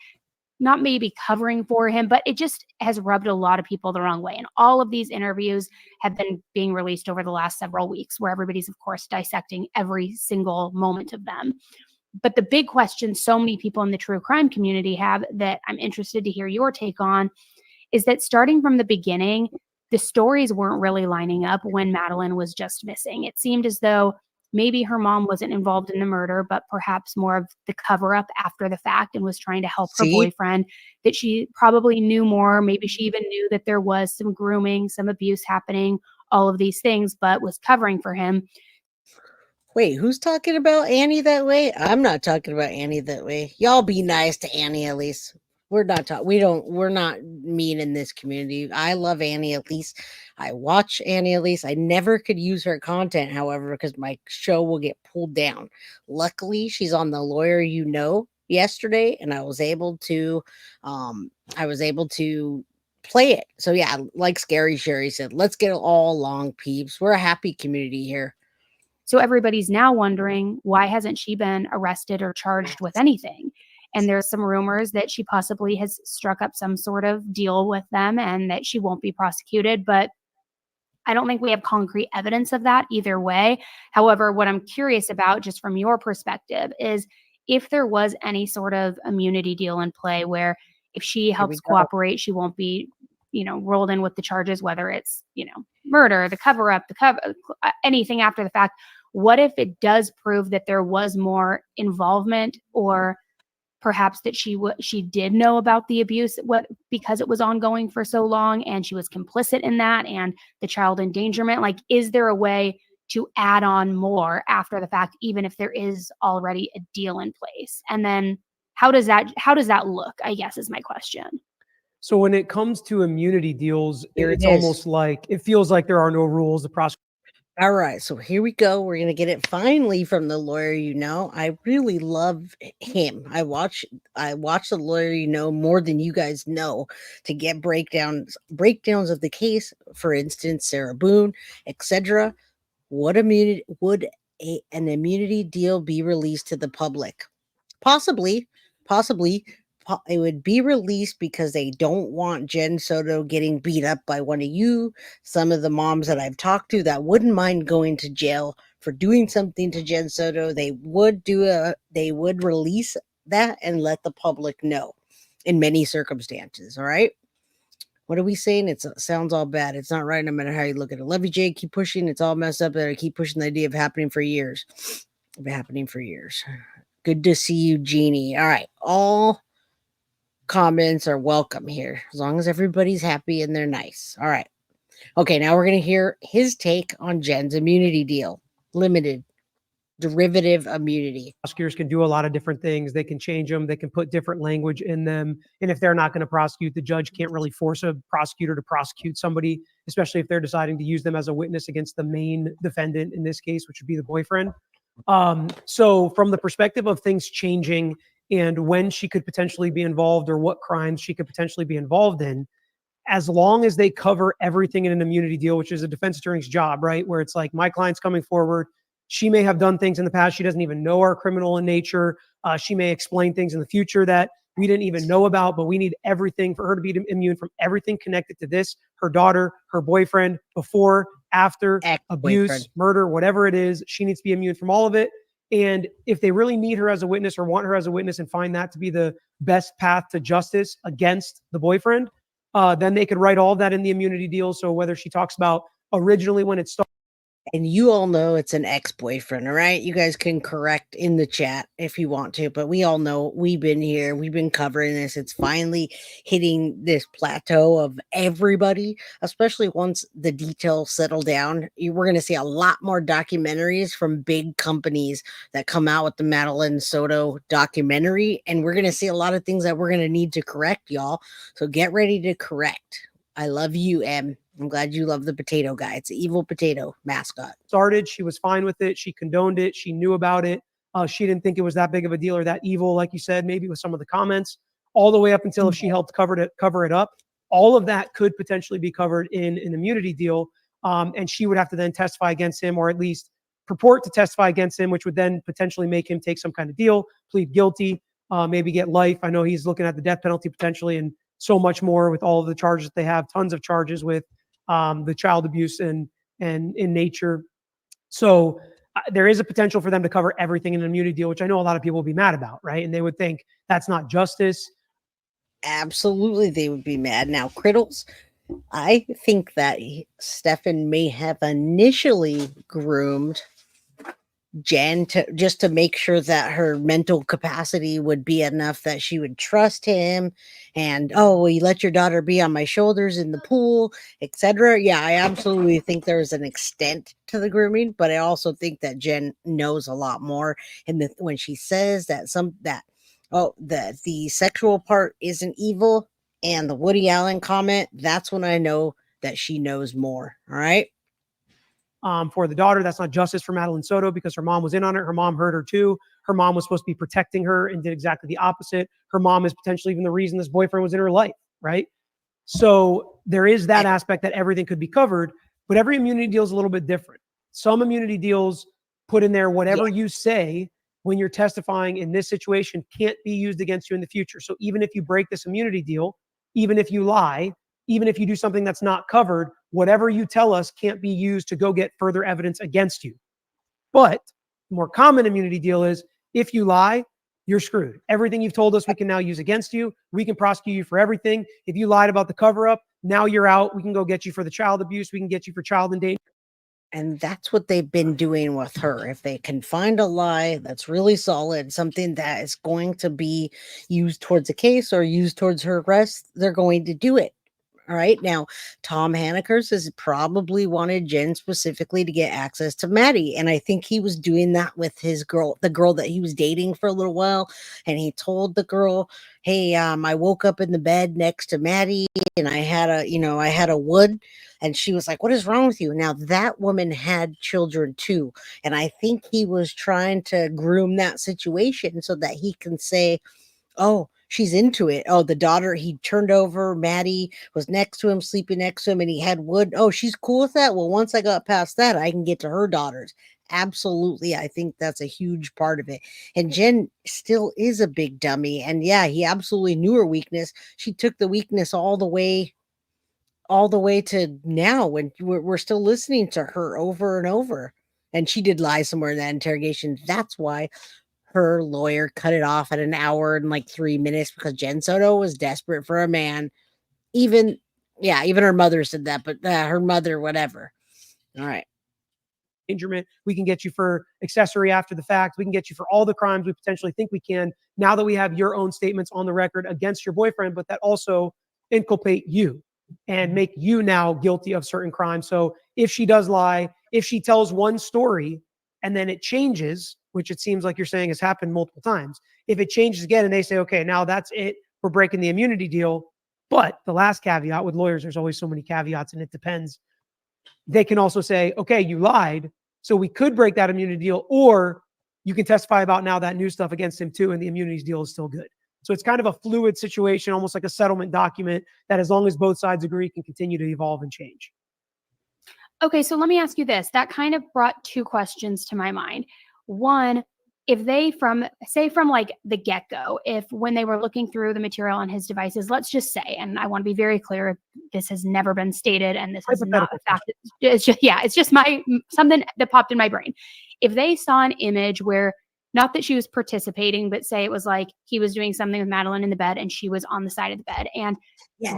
not maybe covering for him, but it just has rubbed a lot of people the wrong way. And all of these interviews have been being released over the last several weeks, where everybody's, of course, dissecting every single moment of them. But the big question so many people in the true crime community have, that I'm interested to hear your take on, is that starting from the beginning, the stories weren't really lining up when Madeline was just missing. It seemed as though maybe her mom wasn't involved in the murder, but perhaps more of the cover up after the fact, and was trying to help her boyfriend, that she probably knew more. Maybe she even knew that there was some grooming, some abuse happening, all of these things, but was covering for him. Wait, who's talking about Annie that way? I'm not talking about Annie that way. Y'all be nice to Annie Elise. We're not mean in this community. I love Annie Elise. I watch Annie Elise. I never could use her content, however, because my show will get pulled down. Luckily, she's on the Lawyer yesterday, and I was able to play it. So yeah, like Scary Sherry said, let's get all along, peeps. We're a happy community here. So everybody's now wondering, why hasn't she been arrested or charged with anything? And there's some rumors that she possibly has struck up some sort of deal with them and that she won't be prosecuted. But I don't think we have concrete evidence of that either way. However, what I'm curious about, just from your perspective, is if there was any sort of immunity deal in play where if she helps cooperate, she won't be, rolled in with the charges, whether it's, murder, the cover up, anything after the fact. What if it does prove that there was more involvement, or perhaps that she did know about the abuse because it was ongoing for so long and she was complicit in that, and the child endangerment? Like, is there a way to add on more after the fact, even if there is already a deal in place? And then how does that look, I guess, is my question. So when it comes to immunity deals, it's almost like it feels like there are no rules. The prosecutor. All right, so here we go. We're gonna get it finally from the Lawyer. I really love him. I watch the Lawyer more than you guys know, to get breakdowns of the case. For instance, Sarah Boone, etc. Would an immunity deal be released to the public? Possibly. It would be released because they don't want Jen Soto getting beat up by one of you. Some of the moms that I've talked to that wouldn't mind going to jail for doing something to Jen Soto, they would release that and let the public know in many circumstances. All right. What are we saying? It sounds all bad. It's not right no matter how you look at it. Love you, Jay. Keep pushing. It's all messed up that I keep pushing the idea of happening for years. Good to see you, Jeannie. All right. All comments are welcome here, as long as everybody's happy and they're nice. All right. Okay, now we're going to hear his take on Jen's immunity deal. Limited derivative immunity. Prosecutors can do a lot of different things. They can change them. They can put different language in them. And if they're not going to prosecute, the judge can't really force a prosecutor to prosecute somebody, especially if they're deciding to use them as a witness against the main defendant in this case, which would be the boyfriend. So from the perspective of things changing and when she could potentially be involved or what crimes she could potentially be involved in, as long as they cover everything in an immunity deal, which is a defense attorney's job, right? Where it's like, my client's coming forward. She may have done things in the past she doesn't even know are criminal in nature. She may explain things in the future that we didn't even know about, but we need everything for her to be immune from everything connected to this, her daughter, her boyfriend, before, after, abuse, murder, whatever it is. She needs to be immune from all of it. And if they really need her as a witness or want her as a witness and find that to be the best path to justice against the boyfriend, then they could write all of that in the immunity deal. So whether she talks about originally when it started, and you all know it's an ex-boyfriend, all right? You guys can correct in the chat if you want to, but we all know, we've been here, we've been covering this. It's finally hitting this plateau of everybody, especially once the details settle down. We're going to see a lot more documentaries from big companies that come out with the Madeline Soto documentary, and we're going to see a lot of things that we're going to need to correct, y'all. So get ready to correct. I love you, Em. I'm glad you love the potato guy. It's an evil potato mascot. Started, she was fine with it. She condoned it. She knew about it. She didn't think it was that big of a deal or that evil, like you said, maybe with some of the comments, all the way up until if she helped cover it up. All of that could potentially be covered in an immunity deal. And she would have to then testify against him, or at least purport to testify against him, which would then potentially make him take some kind of deal, plead guilty, maybe get life. I know he's looking at the death penalty potentially, and so much more with all of the charges that they have, tons of charges with the child abuse and in nature. So there is a potential for them to cover everything in an immunity deal, which I know a lot of people will be mad about, right? And they would think that's not justice. Absolutely, they would be mad. Now, Criddles, I think that Stefan may have initially groomed Jen to make sure that her mental capacity would be enough that she would trust him, and oh, you let your daughter be on my shoulders in the pool, etc. Yeah, I absolutely think there's an extent to the grooming, but I also think that Jen knows a lot more. And when she says that the sexual part isn't evil, and the Woody Allen comment, that's when I know that she knows more. All right. For the daughter, that's not justice for Madeline Soto because her mom was in on it. Her mom heard her too. Her mom was supposed to be protecting her and did exactly the opposite. Her mom is potentially even the reason this boyfriend was in her life, right? So there is that aspect that everything could be covered, but every immunity deal is a little bit different. Some immunity deals put in there whatever you say when you're testifying in this situation can't be used against you in the future. So even if you break this immunity deal, even if you lie, even if you do something that's not covered, whatever you tell us can't be used to go get further evidence against you. But the more common immunity deal is if you lie, you're screwed. Everything you've told us, we can now use against you. We can prosecute you for everything. If you lied about the cover up, now you're out. We can go get you for the child abuse. We can get you for child endangerment. And that's what they've been doing with her. If they can find a lie that's really solid, something that is going to be used towards a case or used towards her arrest, they're going to do it. All right. Now, Tom Hannikers has probably wanted Jen specifically to get access to Maddie. And I think he was doing that with his girl, the girl that he was dating for a little while. And he told the girl, hey, I woke up in the bed next to Maddie and I had a wood. And she was like, what is wrong with you? Now, that woman had children too. And I think he was trying to groom that situation so that he can say, oh, she's into it. Oh, the daughter, he turned over. Maddie was next to him, sleeping next to him, and he had wood. Oh, she's cool with that. Well, once I got past that, I can get to her daughters. Absolutely. I think that's a huge part of it. And Jen still is a big dummy. And yeah, he absolutely knew her weakness. She took the weakness all the way to now when we're still listening to her over and over. And she did lie somewhere in that interrogation. That's why her lawyer cut it off at an hour and like 3 minutes, because Jen Soto was desperate for a man. Even her mother said that, but her mother, whatever. All right. Endangerment. We can get you for accessory after the fact. We can get you for all the crimes we potentially think we can. Now that we have your own statements on the record against your boyfriend, but that also inculpate you. and make you now guilty of certain crimes. So if she does lie, if she tells one story and then it changes, which it seems like you're saying has happened multiple times, if it changes again and they say, okay, now that's it, we're breaking the immunity deal. But the last caveat with lawyers, there's always so many caveats and it depends. They can also say, okay, you lied, so we could break that immunity deal, or you can testify about now that new stuff against him too, and the immunity deal is still good. So it's kind of a fluid situation, almost like a settlement document that, as long as both sides agree, can continue to evolve and change. Okay, so let me ask you this. That kind of brought two questions to my mind. One, if they from like the get-go, if when they were looking through the material on his devices, let's just say, and I want to be very clear, this has never been stated and this is not a fact. It's just something that popped in my brain. If they saw an image where, not that she was participating, but say it was like he was doing something with Madeline in the bed and she was on the side of the bed, and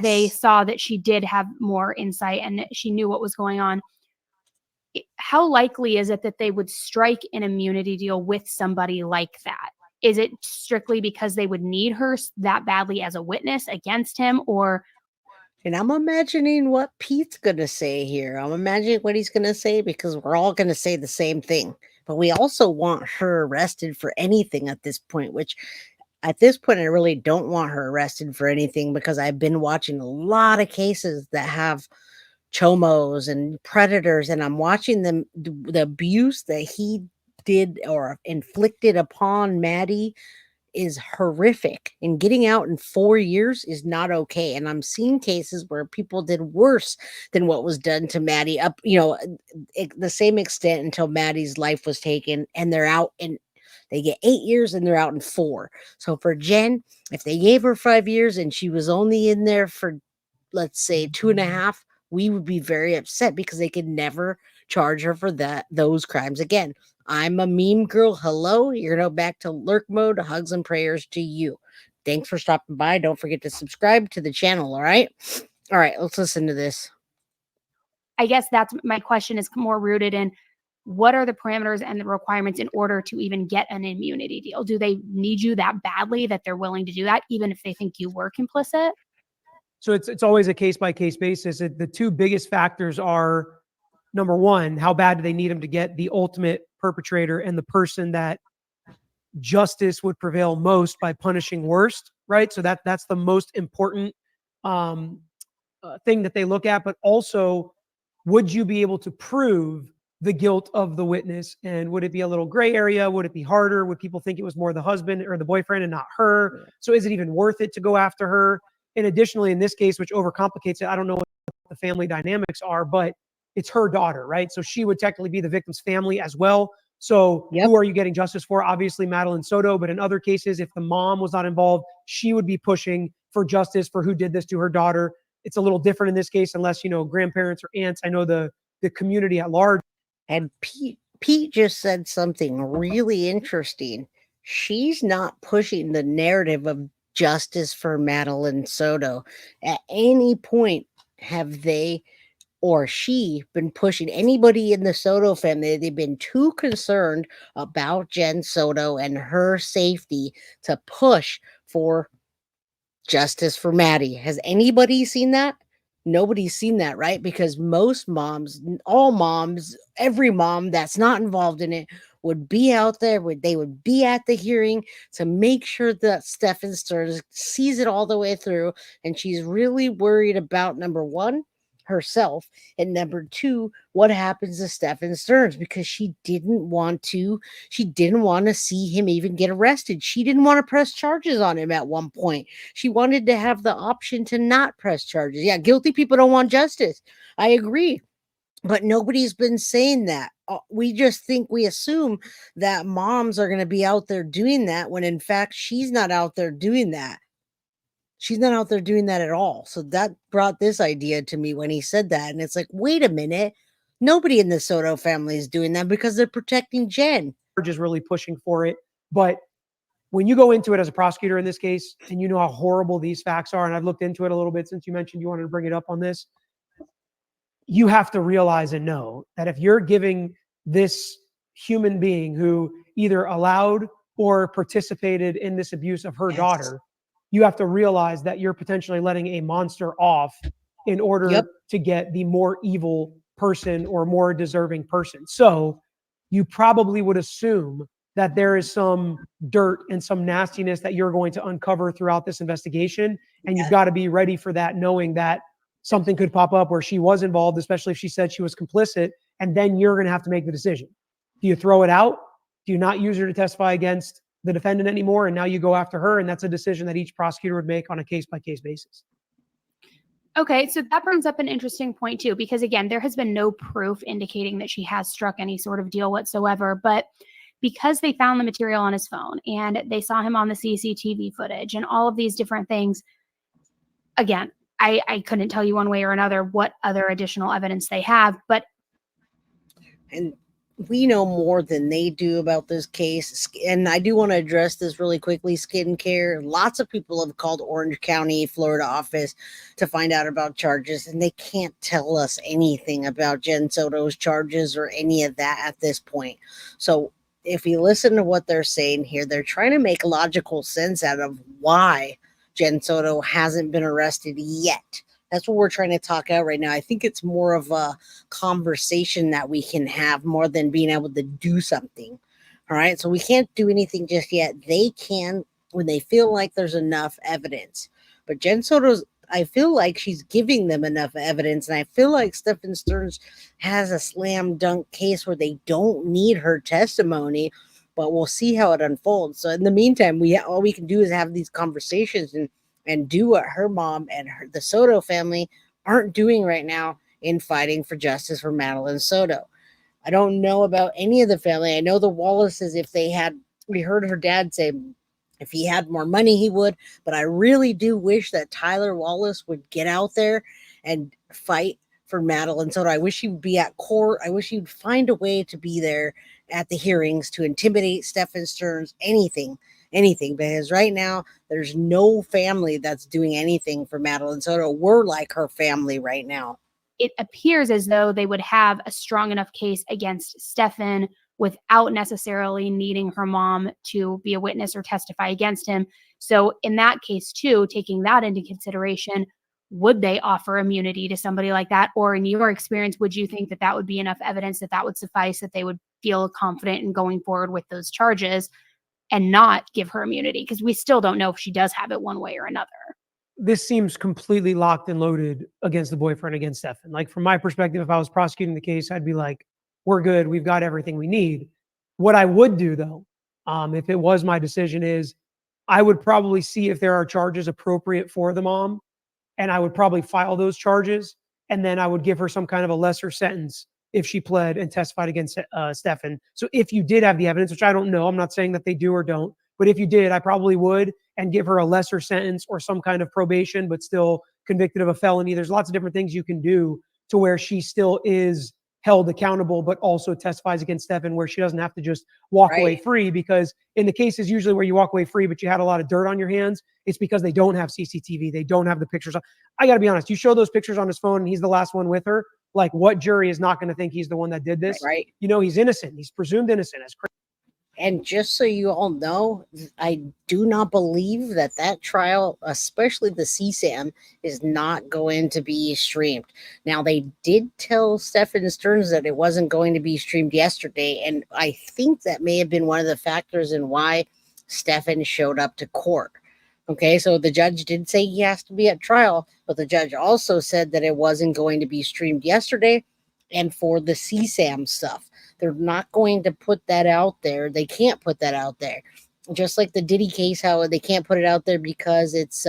they saw that she did have more insight and she knew what was going on, how likely is it that they would strike an immunity deal with somebody like that? Is it strictly because they would need her that badly as a witness against him, or? And I'm imagining what Pete's going to say here. I'm imagining what he's going to say, because we're all going to say the same thing. But we also want her arrested for anything at this point, which at this point, I really don't want her arrested for anything, because I've been watching a lot of cases that have chomos and predators, and I'm watching them, the abuse that he did or inflicted upon Maddie is horrific, and getting out in 4 years is not okay. And I'm seeing cases where people did worse than what was done to Maddie, up, the same extent, until Maddie's life was taken, and they're out, and they get 8 years and they're out in 4. So for Jen, if they gave her 5 years and she was only in there for, let's say, 2.5, we would be very upset, because they could never charge her for those crimes again. I'm a meme girl. Hello, you're now back to lurk mode. Hugs and prayers to you. Thanks for stopping by. Don't forget to subscribe to the channel. All right, let's listen to this. I guess that's my question, is more rooted in what are the parameters and the requirements in order to even get an immunity deal? Do they need you that badly that they're willing to do that, even if they think you were complicit? So it's always a case-by-case basis. The two biggest factors are, number one, how bad do they need him to get the ultimate perpetrator and the person that justice would prevail most by punishing worst, right? So that's the most important thing that they look at. But also, would you be able to prove the guilt of the witness? And would it be a little gray area? Would it be harder? Would people think it was more the husband or the boyfriend and not her? So is it even worth it to go after her? And additionally, in this case, which overcomplicates it, I don't know what the family dynamics are, but it's her daughter, right? So she would technically be the victim's family as well. So who are you getting justice for? Obviously, Madeline Soto. But in other cases, if the mom was not involved, she would be pushing for justice for who did this to her daughter. It's a little different in this case, unless, grandparents or aunts. I know the community at large. And Pete just said something really interesting. She's not pushing the narrative of justice for Madeline Soto. At any point have they or she been pushing anybody in the Soto family? They've been too concerned about Jen Soto and her safety to push for justice for Maddie. Has anybody seen that? Nobody's seen that, right? Because most moms, all moms, every mom that's not involved in it would be out there, they would be at the hearing to make sure that Stephen Stearns sees it all the way through. And she's really worried about, number one, herself, and number two, what happens to Stephen Stearns, because she didn't want to see him even get arrested. She didn't want to press charges on him at one point. She wanted to have the option to not press charges. Yeah, guilty people don't want justice. I agree. But nobody's been saying that. We assume that moms are going to be out there doing that, when in fact she's not out there doing that. She's not out there doing that at all. So that brought this idea to me when he said that. And it's like, wait a minute. Nobody in the Soto family is doing that, because they're protecting Jen. Just really pushing for it. But when you go into it as a prosecutor in this case, and you know how horrible these facts are, and I've looked into it a little bit since you mentioned you wanted to bring it up on this, you have to realize and know that if you're giving this human being who either allowed or participated in this abuse of her daughter, you have to realize that you're potentially letting a monster off in order Yep. to get the more evil person or more deserving person. So you probably would assume that there is some dirt and some nastiness that you're going to uncover throughout this investigation. And you've got to be ready for that, knowing that something could pop up where she was involved, especially if she said she was complicit. And then you're going to have to make the decision. Do you throw it out? Do you not use her to testify against the defendant anymore? And now you go after her. And that's a decision that each prosecutor would make on a case-by-case basis. Okay, so that brings up an interesting point too, because again, there has been no proof indicating that she has struck any sort of deal whatsoever. But because they found the material on his phone and they saw him on the CCTV footage and all of these different things, again, I couldn't tell you one way or another what other additional evidence they have, but And we know more than they do about this case. And I do want to address this really quickly. Skincare. Lots of people have called Orange County, Florida office to find out about charges, and they can't tell us anything about Jen Soto's charges or any of that at this point. So if you listen to what they're saying here, they're trying to make logical sense out of why Jen Soto hasn't been arrested yet. That's what we're trying to talk out right now. I think it's more of a conversation that we can have more than being able to do something. All right. So we can't do anything just yet. They can when they feel like there's enough evidence. But Jen Soto's, I feel like she's giving them enough evidence. And I feel like Stephen Stearns has a slam dunk case where they don't need her testimony, but we'll see how it unfolds. So in the meantime, all we can do is have these conversations and do what her mom and the Soto family aren't doing right now in fighting for justice for Madeline Soto. I don't know about any of the family. I know the Wallaces, we heard her dad say if he had more money, he would, but I really do wish that Tyler Wallace would get out there and fight for Madeline Soto. I wish he would be at court. I wish he'd find a way to be there at the hearings to intimidate Stephen Stearns, anything, because right now there's no family that's doing anything for Madeline Soto. We're like her family right now. it appears as though they would have a strong enough case against Stefan without necessarily needing her mom to be a witness or testify against him. So in that case too, taking that into consideration, would they offer immunity to somebody like that? Or in your experience, would you think that that would be enough evidence that that would suffice, that they would feel confident in going forward with those charges and not give her immunity? Because we still don't know if she does have it one way or another. This seems completely locked and loaded against the boyfriend, against Stefan. Like, from my perspective, if I was prosecuting the case, I'd be like, we're good. We've got everything we need. What I would do, though, if it was my decision, is I would probably see if there are charges appropriate for the mom, and I would probably file those charges, and then I would give her some kind of a lesser sentence if she pled and testified against Stefan. So if you did have the evidence, which I don't know, I'm not saying that they do or don't, but if you did, I probably would, and give her a lesser sentence or some kind of probation, but still convicted of a felony. There's lots of different things you can do to where she still is held accountable, but also testifies against Stefan, where she doesn't have to just walk away free. Because in the cases usually where you walk away free, but you had a lot of dirt on your hands, it's because they don't have CCTV. They don't have the pictures. I got to be honest. You show those pictures on his phone and he's the last one with her. Like, what jury is not going to think he's the one that did this? Right. You know, he's innocent. He's presumed innocent. As crazy. And just so you all know, I do not believe that trial, especially the CSAM, is not going to be streamed. Now, they did tell Stephen Stearns that it wasn't going to be streamed yesterday, and I think that may have been one of the factors in why Stephen showed up to court. Okay, so the judge did say he has to be at trial, but the judge also said that it wasn't going to be streamed yesterday, and for the CSAM stuff. They're not going to put that out there. They can't put that out there. Just like the Diddy case, how they can't put it out there because it's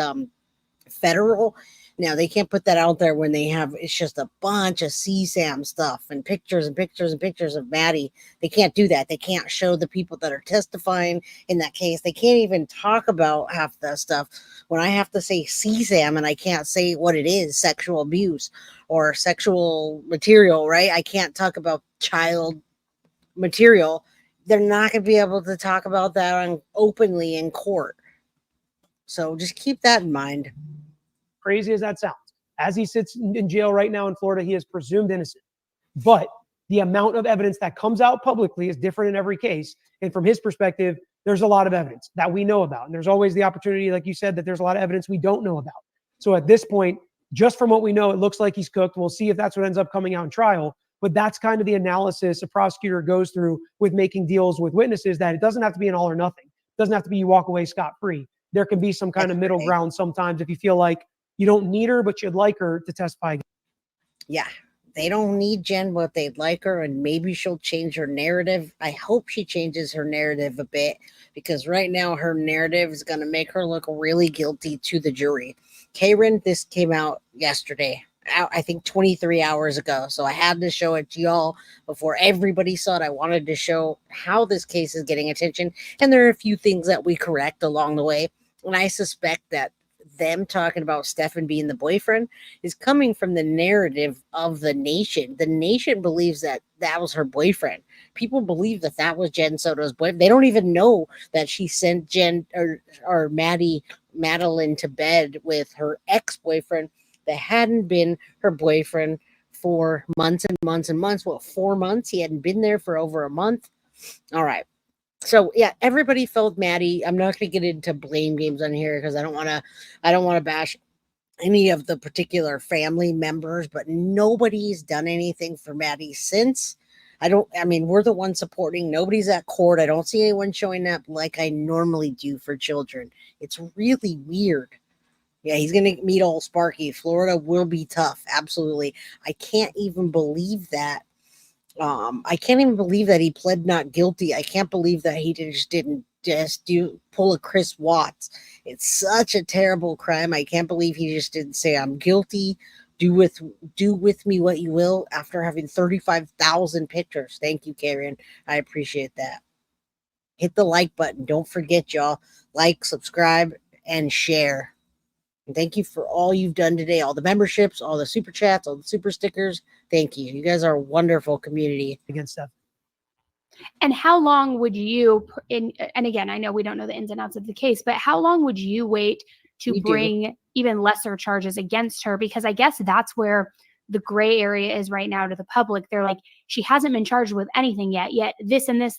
federal. Now, they can't put that out there when it's just a bunch of CSAM stuff and pictures and pictures and pictures of Maddie. They can't do that. They can't show the people that are testifying in that case. They can't even talk about half that stuff. When I have to say CSAM and I can't say what it is, sexual abuse or sexual material, right? I can't talk about child material. They're not going to be able to talk about that openly in court. So just keep that in mind. Crazy as that sounds, as he sits in jail right now in Florida, he is presumed innocent. But the amount of evidence that comes out publicly is different in every case. And from his perspective, there's a lot of evidence that we know about. And there's always the opportunity, like you said, that there's a lot of evidence we don't know about. So at this point, just from what we know, it looks like he's cooked. We'll see if that's what ends up coming out in trial. But that's kind of the analysis a prosecutor goes through with making deals with witnesses, that it doesn't have to be an all or nothing. It doesn't have to be you walk away scot-free. There can be some kind of middle ground sometimes if you feel like you don't need her, but you'd like her to testify. Yeah, they don't need Jen, but they'd like her, and maybe she'll change her narrative. I hope she changes her narrative a bit, because right now her narrative is going to make her look really guilty to the jury. Karen, this came out yesterday, I think 23 hours ago. So I had to show it to y'all before everybody saw it. I wanted to show how this case is getting attention. And there are a few things that we correct along the way. And I suspect that them talking about Stefan being the boyfriend is coming from the narrative of the nation. The nation believes that that was her boyfriend. People believe that that was Jen Soto's boyfriend. They don't even know that she sent Jen or Madeline to bed with her ex-boyfriend that hadn't been her boyfriend for months and months and months. What, 4 months? He hadn't been there for over a month. All right. So yeah, everybody felt Maddie. I'm not going to get into blame games on here because I don't want to bash any of the particular family members, but nobody's done anything for Maddie since. We're the ones supporting. Nobody's at court. I don't see anyone showing up like I normally do for children. It's really weird. Yeah, he's going to meet old Sparky. Florida will be tough. Absolutely. I can't even believe that. I can't even believe that he pled not guilty. I can't believe that he didn't pull a Chris Watts. It's such a terrible crime. I can't believe he just didn't say, I'm guilty. Do with me what you will, after having 35,000 pictures. Thank you, Karen. I appreciate that. Hit the like button. Don't forget, y'all. Like, subscribe, and share. And thank you for all you've done today, all the memberships, all the super chats, all the super stickers. Thank you. You guys are a wonderful community. Against stuff. And how long would you, and again, I know we don't know the ins and outs of the case, but how long would you wait to bring even lesser charges against her? Because I guess that's where the gray area is right now to the public. They're like, she hasn't been charged with anything yet this and this,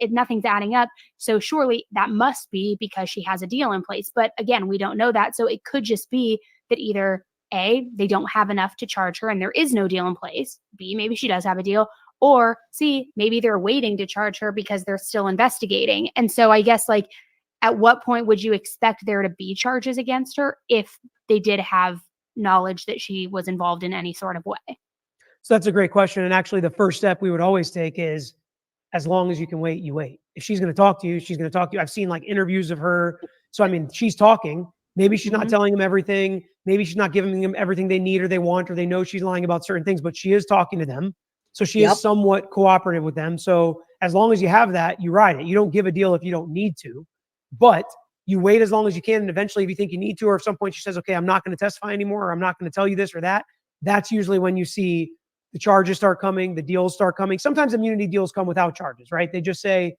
nothing's adding up. So surely that must be because she has a deal in place. But again, we don't know that. So it could just be that either A, they don't have enough to charge her and there is no deal in place. B, maybe she does have a deal. Or C, maybe they're waiting to charge her because they're still investigating. And so I guess, like, at what point would you expect there to be charges against her if they did have knowledge that she was involved in any sort of way? So that's a great question. And actually, the first step we would always take is, as long as you can wait, you wait. If she's going to talk to you, she's going to talk to you. I've seen like interviews of her. So, I mean, she's talking. Maybe she's not telling them everything. Maybe she's not giving them everything they need or they want, or they know she's lying about certain things, but she is talking to them. So she is somewhat cooperative with them. So as long as you have that, you ride it. You don't give a deal if you don't need to, but you wait as long as you can. And eventually, if you think you need to, or at some point she says, okay, I'm not going to testify anymore, or I'm not going to tell you this or that, that's usually when you see the charges start coming, the deals start coming. Sometimes immunity deals come without charges, right? They just say,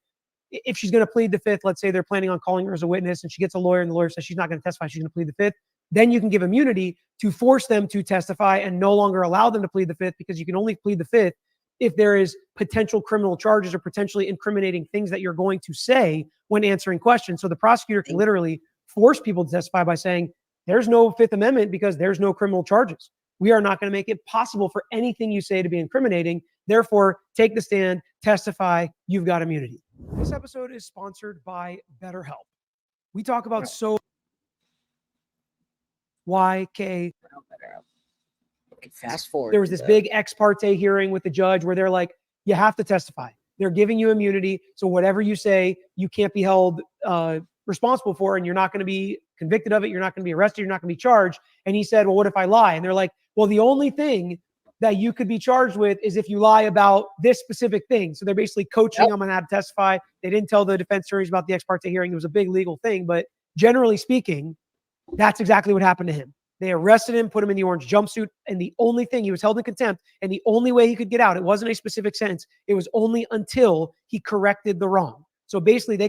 if she's going to plead the fifth, let's say they're planning on calling her as a witness and she gets a lawyer and the lawyer says she's not going to testify, she's going to plead the fifth, then you can give immunity to force them to testify and no longer allow them to plead the fifth, because you can only plead the fifth if there is potential criminal charges or potentially incriminating things that you're going to say when answering questions. So the prosecutor can literally force people to testify by saying, there's no Fifth Amendment because there's no criminal charges. We are not going to make it possible for anything you say to be incriminating. Therefore, take the stand, testify, you've got immunity. This episode is sponsored by BetterHelp. We talk about YK. Fast forward. There was this big ex parte hearing with the judge where they're like, you have to testify. They're giving you immunity. So whatever you say, you can't be held responsible for, and you're not going to be convicted of it. You're not going to be arrested. You're not going to be charged. And he said, well, what if I lie? And they're like, well, the only thing that you could be charged with is if you lie about this specific thing. So they're basically coaching them on how to testify. They didn't tell the defense attorneys about the ex parte hearing. It was a big legal thing. But generally speaking, that's exactly what happened to him. They arrested him, put him in the orange jumpsuit, and the only thing, he was held in contempt, and the only way he could get out, it wasn't a specific sentence, it was only until he corrected the wrong. So basically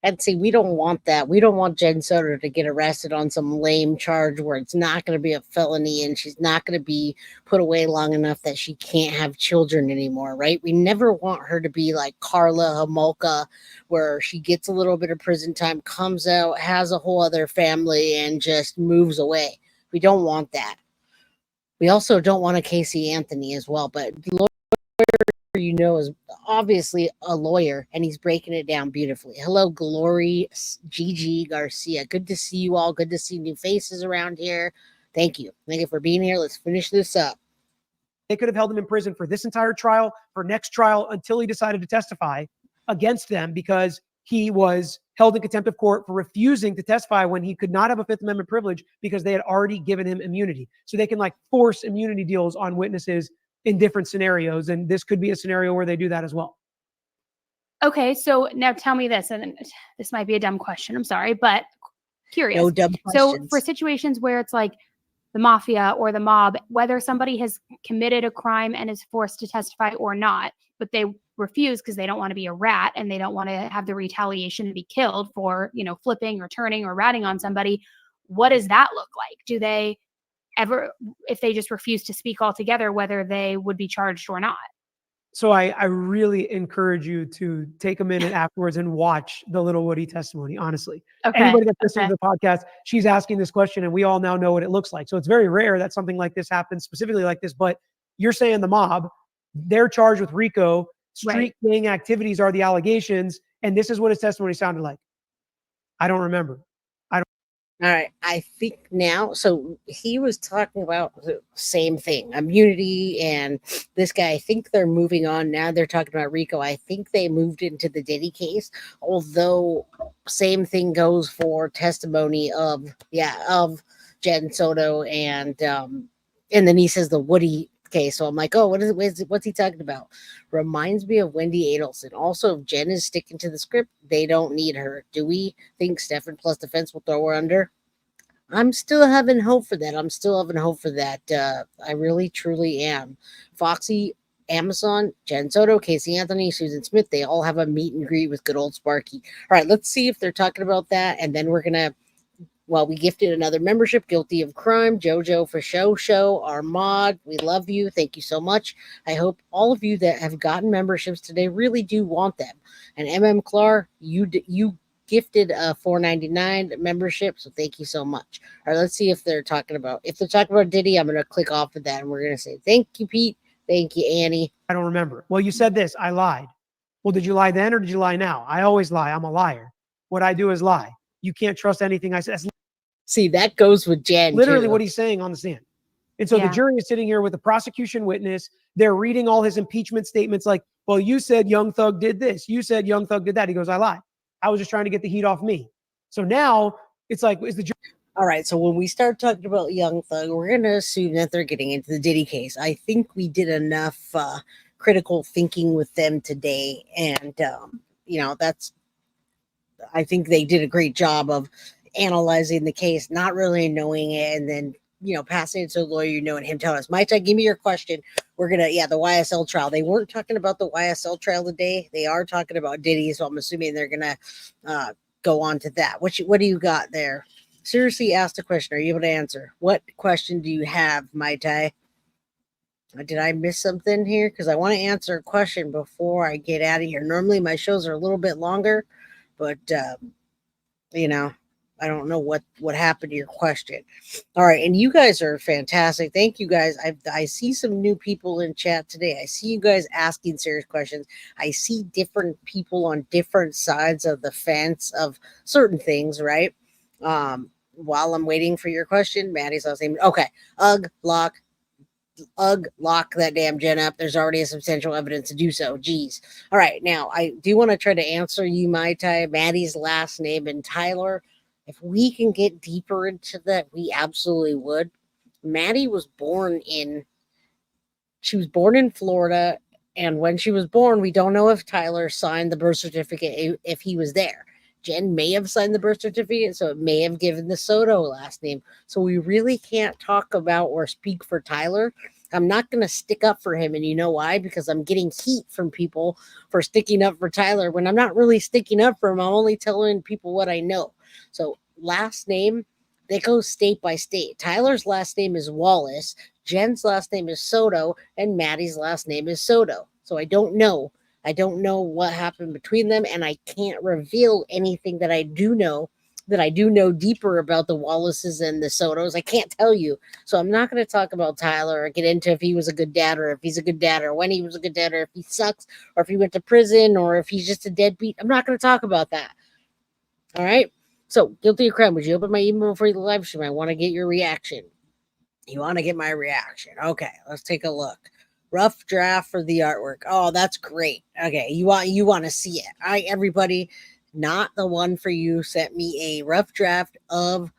and see, we don't want that. We don't want Jen Soto to get arrested on some lame charge where it's not going to be a felony and she's not going to be put away long enough that she can't have children anymore, right? We never want her to be like Carla Homolka, where she gets a little bit of prison time, comes out, has a whole other family, and just moves away. We don't want that. We also don't want a Casey Anthony as well, but is obviously a lawyer and he's breaking it down beautifully. Hello, Glory Gigi Garcia. Good to see you all. Good to see new faces around here. Thank you. Thank you for being here. Let's finish this up. They could have held him in prison for this entire trial, for next trial, until he decided to testify against them because he was held in contempt of court for refusing to testify when he could not have a Fifth Amendment privilege because they had already given him immunity. So they can like force immunity deals on witnesses in different scenarios. And this could be a scenario where they do that as well. Okay, so now tell me this, and this might be a dumb question. I'm sorry, but curious. No dumb questions. So for situations where it's like the mafia or the mob, whether somebody has committed a crime and is forced to testify or not, but they refuse because they don't want to be a rat and they don't want to have the retaliation to be killed for, flipping or turning or ratting on somebody. What does that look like? Do they ever, if they just refuse to speak altogether, whether they would be charged or not? So I really encourage you to take a minute afterwards and watch the Little Woody testimony, honestly. Okay. Anybody that's listening to the podcast, she's asking this question and we all now know what it looks like. So it's very rare that something like this happens, specifically like this, but you're saying the mob, they're charged with RICO, street gang activities are the allegations, and this is what his testimony sounded like. I don't remember. All right. I think now, so he was talking about the same thing, immunity, and this guy, I think they're moving on. Now they're talking about RICO. I think they moved into the Diddy case, although same thing goes for testimony of Jen Soto and then he says the Woody case. So I'm like, oh, what's he talking about? Reminds me of Wendy Adelson. Also, if Jen is sticking to the script, they don't need her. Do we think Stefan plus defense will throw her under? I'm still having hope for that. I really, truly am. Foxy, Amazon, Jen Soto, Casey Anthony, Susan Smith, they all have a meet and greet with good old Sparky. All right, let's see if they're talking about that. And then we're going to, we gifted another membership, Guilty of Crime, Jojo for Show, our mod. We love you. Thank you so much. I hope all of you that have gotten memberships today really do want them. And MM Clark, you gifted a $4.99 membership, so thank you so much. All right, let's see if they're talking about Diddy. I'm going to click off of that, and we're going to say thank you, Pete. Thank you, Annie. I don't remember. Well, you said this. I lied. Well, did you lie then or did you lie now? I always lie. I'm a liar. What I do is lie. You can't trust anything I say. See, that goes with Jen. Literally too. what he's saying on the stand. And so the jury is sitting here with a prosecution witness. They're reading all his impeachment statements like, well, you said Young Thug did this. You said Young Thug did that. He goes, I lied. I was just trying to get the heat off me. So now it's like, is the jury? All right. So when we start talking about Young Thug, we're going to assume that they're getting into the Diddy case. I think we did enough critical thinking with them today. And, I think they did a great job of analyzing the case, not really knowing it, and then passing it to a lawyer, and him telling us, Mike, give me your question. We're gonna, the YSL trial. They weren't talking about the YSL trial today. They are talking about Diddy, so I'm assuming they're gonna go on to that. What do you got there? Seriously, asked a question. Are you able to answer? What question do you have, Mai Tai? Did I miss something here? Because I want to answer a question before I get out of here. Normally my shows are a little bit longer, but I don't know what happened to your question. All right. And you guys are fantastic. Thank you guys. I see some new people in chat today. I see you guys asking serious questions. I see different people on different sides of the fence of certain things, right? While I'm waiting for your question, Maddie's last name. Okay. Lock that damn Jen up. There's already a substantial evidence to do so. Geez. All right. Now, I do want to try to answer you, Mai Tai, Maddie's last name, and Tyler. If we can get deeper into that, we absolutely would. Maddie was born in Florida. And when she was born, we don't know if Tyler signed the birth certificate, if he was there. Jen may have signed the birth certificate, so it may have given the Soto last name. So we really can't talk about or speak for Tyler. I'm not going to stick up for him. And you know why? Because I'm getting heat from people for sticking up for Tyler when I'm not really sticking up for him. I'm only telling people what I know. So last name, they go state by state. Tyler's last name is Wallace. Jen's last name is Soto. And Maddie's last name is Soto. So I don't know. I don't know what happened between them, and I can't reveal anything that I do know that I do know deeper about the Wallaces and the Sotos. I can't tell you. So I'm not going to talk about Tyler or get into if he was a good dad or if he's a good dad or when he was a good dad or if he sucks or if he went to prison or if he's just a deadbeat. I'm not going to talk about that. All right. So, Guilty of Crime, would you open my email before the live stream? I want to get your reaction. You want to get my reaction? Okay, let's take a look. Rough draft for the artwork. Oh, that's great. Okay, you want to see it. All right, everybody. Not the one for you sent me a rough draft of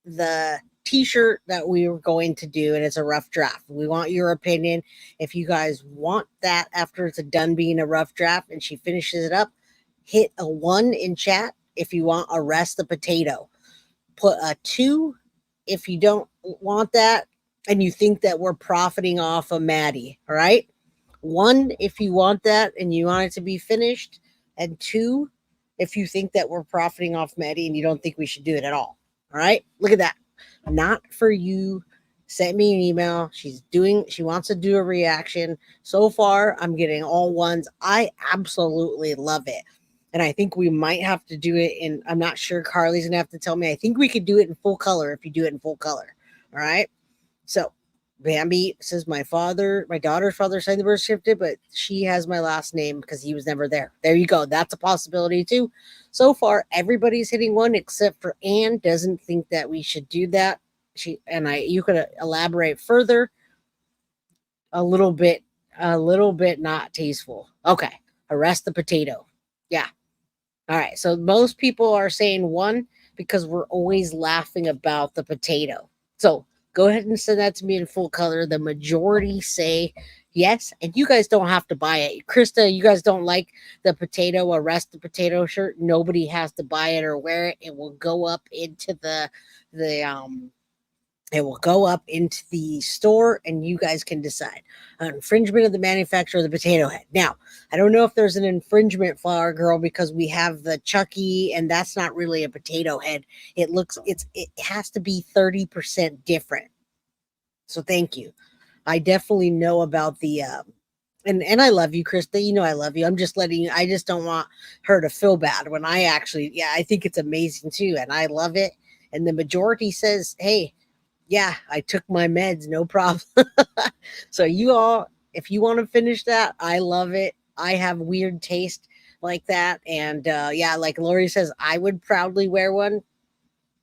the t-shirt that we were going to do, and it's a rough draft. We want your opinion. If you guys want that after it's done being a rough draft and she finishes it up, hit a 1 in chat. If you want Arrest the Potato, put a 2 if you don't want that and you think that we're profiting off of Maddie. All right, 1 if you want that and you want it to be finished, and 2 if you think that we're profiting off Maddie and you don't think we should do it at all. All right, look at that. Not for you. Sent me an email. She wants to do a reaction. So far, I'm getting all 1s. I absolutely love it. And I think we might have to do it in, I'm not sure, Carly's going to have to tell me. I think we could do it in full color if you do it in full color. All right. So Bambi says my daughter's father signed the birth certificate, but she has my last name because he was never there. There you go. That's a possibility too. So far, everybody's hitting 1 except for Anne doesn't think that we should do that. You could elaborate further a little bit not tasteful. Okay. Arrest the Potato. Yeah. All right, so most people are saying 1 because we're always laughing about the potato. So go ahead and send that to me in full color. The majority say yes, and you guys don't have to buy it. Krista, you guys don't like the potato, Arrest the Potato shirt. Nobody has to buy it or wear it. It will go up into the store and you guys can decide. Infringement of the manufacturer of the potato head. Now, I don't know if there's an infringement flower girl because we have the Chucky and that's not really a potato head. It has to be 30% different. So thank you. I definitely know about the and I love you, Krista. You know I love you. I'm just letting you, I just don't want her to feel bad when I think it's amazing too and I love it. And the majority says, hey, yeah, I took my meds, no problem. So you all, if you want to finish that, I love it. I have weird taste like that. And like Lori says, I would proudly wear one.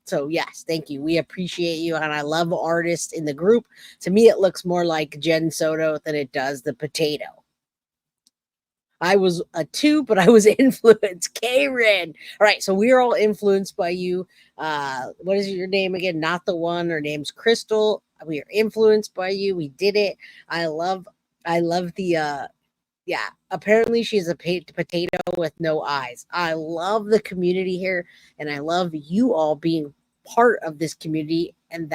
So yes, thank you. We appreciate you. And I love artists in the group. To me, it looks more like Jen Soto than it does the potato. I was a 2, but I was influenced. Karen. All right. So we are all influenced by you. What is your name again? Not the one. Her name's Crystal. We are influenced by you. We did it. I love the, apparently she's a potato with no eyes. I love the community here. And I love you all being part of this community. And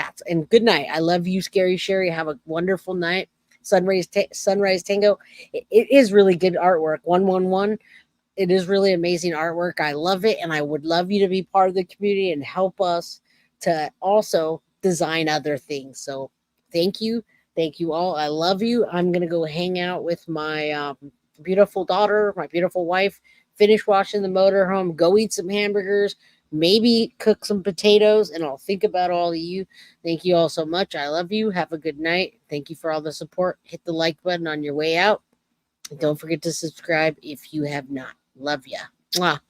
good night. I love you, Scary Sherry. Have a wonderful night. Sunrise Tango. It is really good artwork. 111. It is really amazing artwork. I love it. And I would love you to be part of the community and help us to also design other things. So thank you. Thank you all. I love you. I'm going to go hang out with my beautiful daughter, my beautiful wife, finish washing the motorhome, go eat some hamburgers, maybe cook some potatoes, and I'll think about all of you. Thank you all so much. I love you. Have a good night. Thank you for all the support. Hit the like button on your way out. And don't forget to subscribe if you have not. Love ya. Mwah.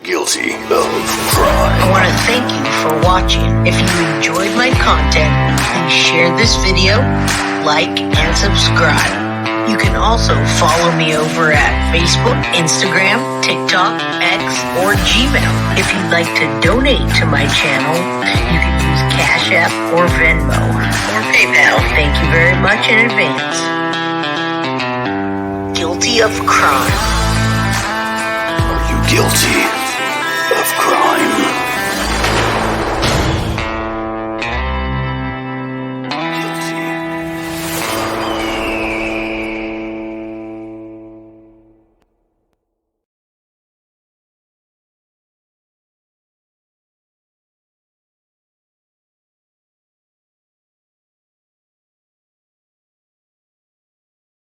Guilty of Crime. I want to thank you for watching. If you enjoyed my content, please share this video, like, and subscribe. You can also follow me over at Facebook, Instagram, TikTok, X, or Gmail. If you'd like to donate to my channel, you can use Cash App or Venmo or PayPal. Thank you very much in advance. Guilty of Crime. Are you guilty of crime?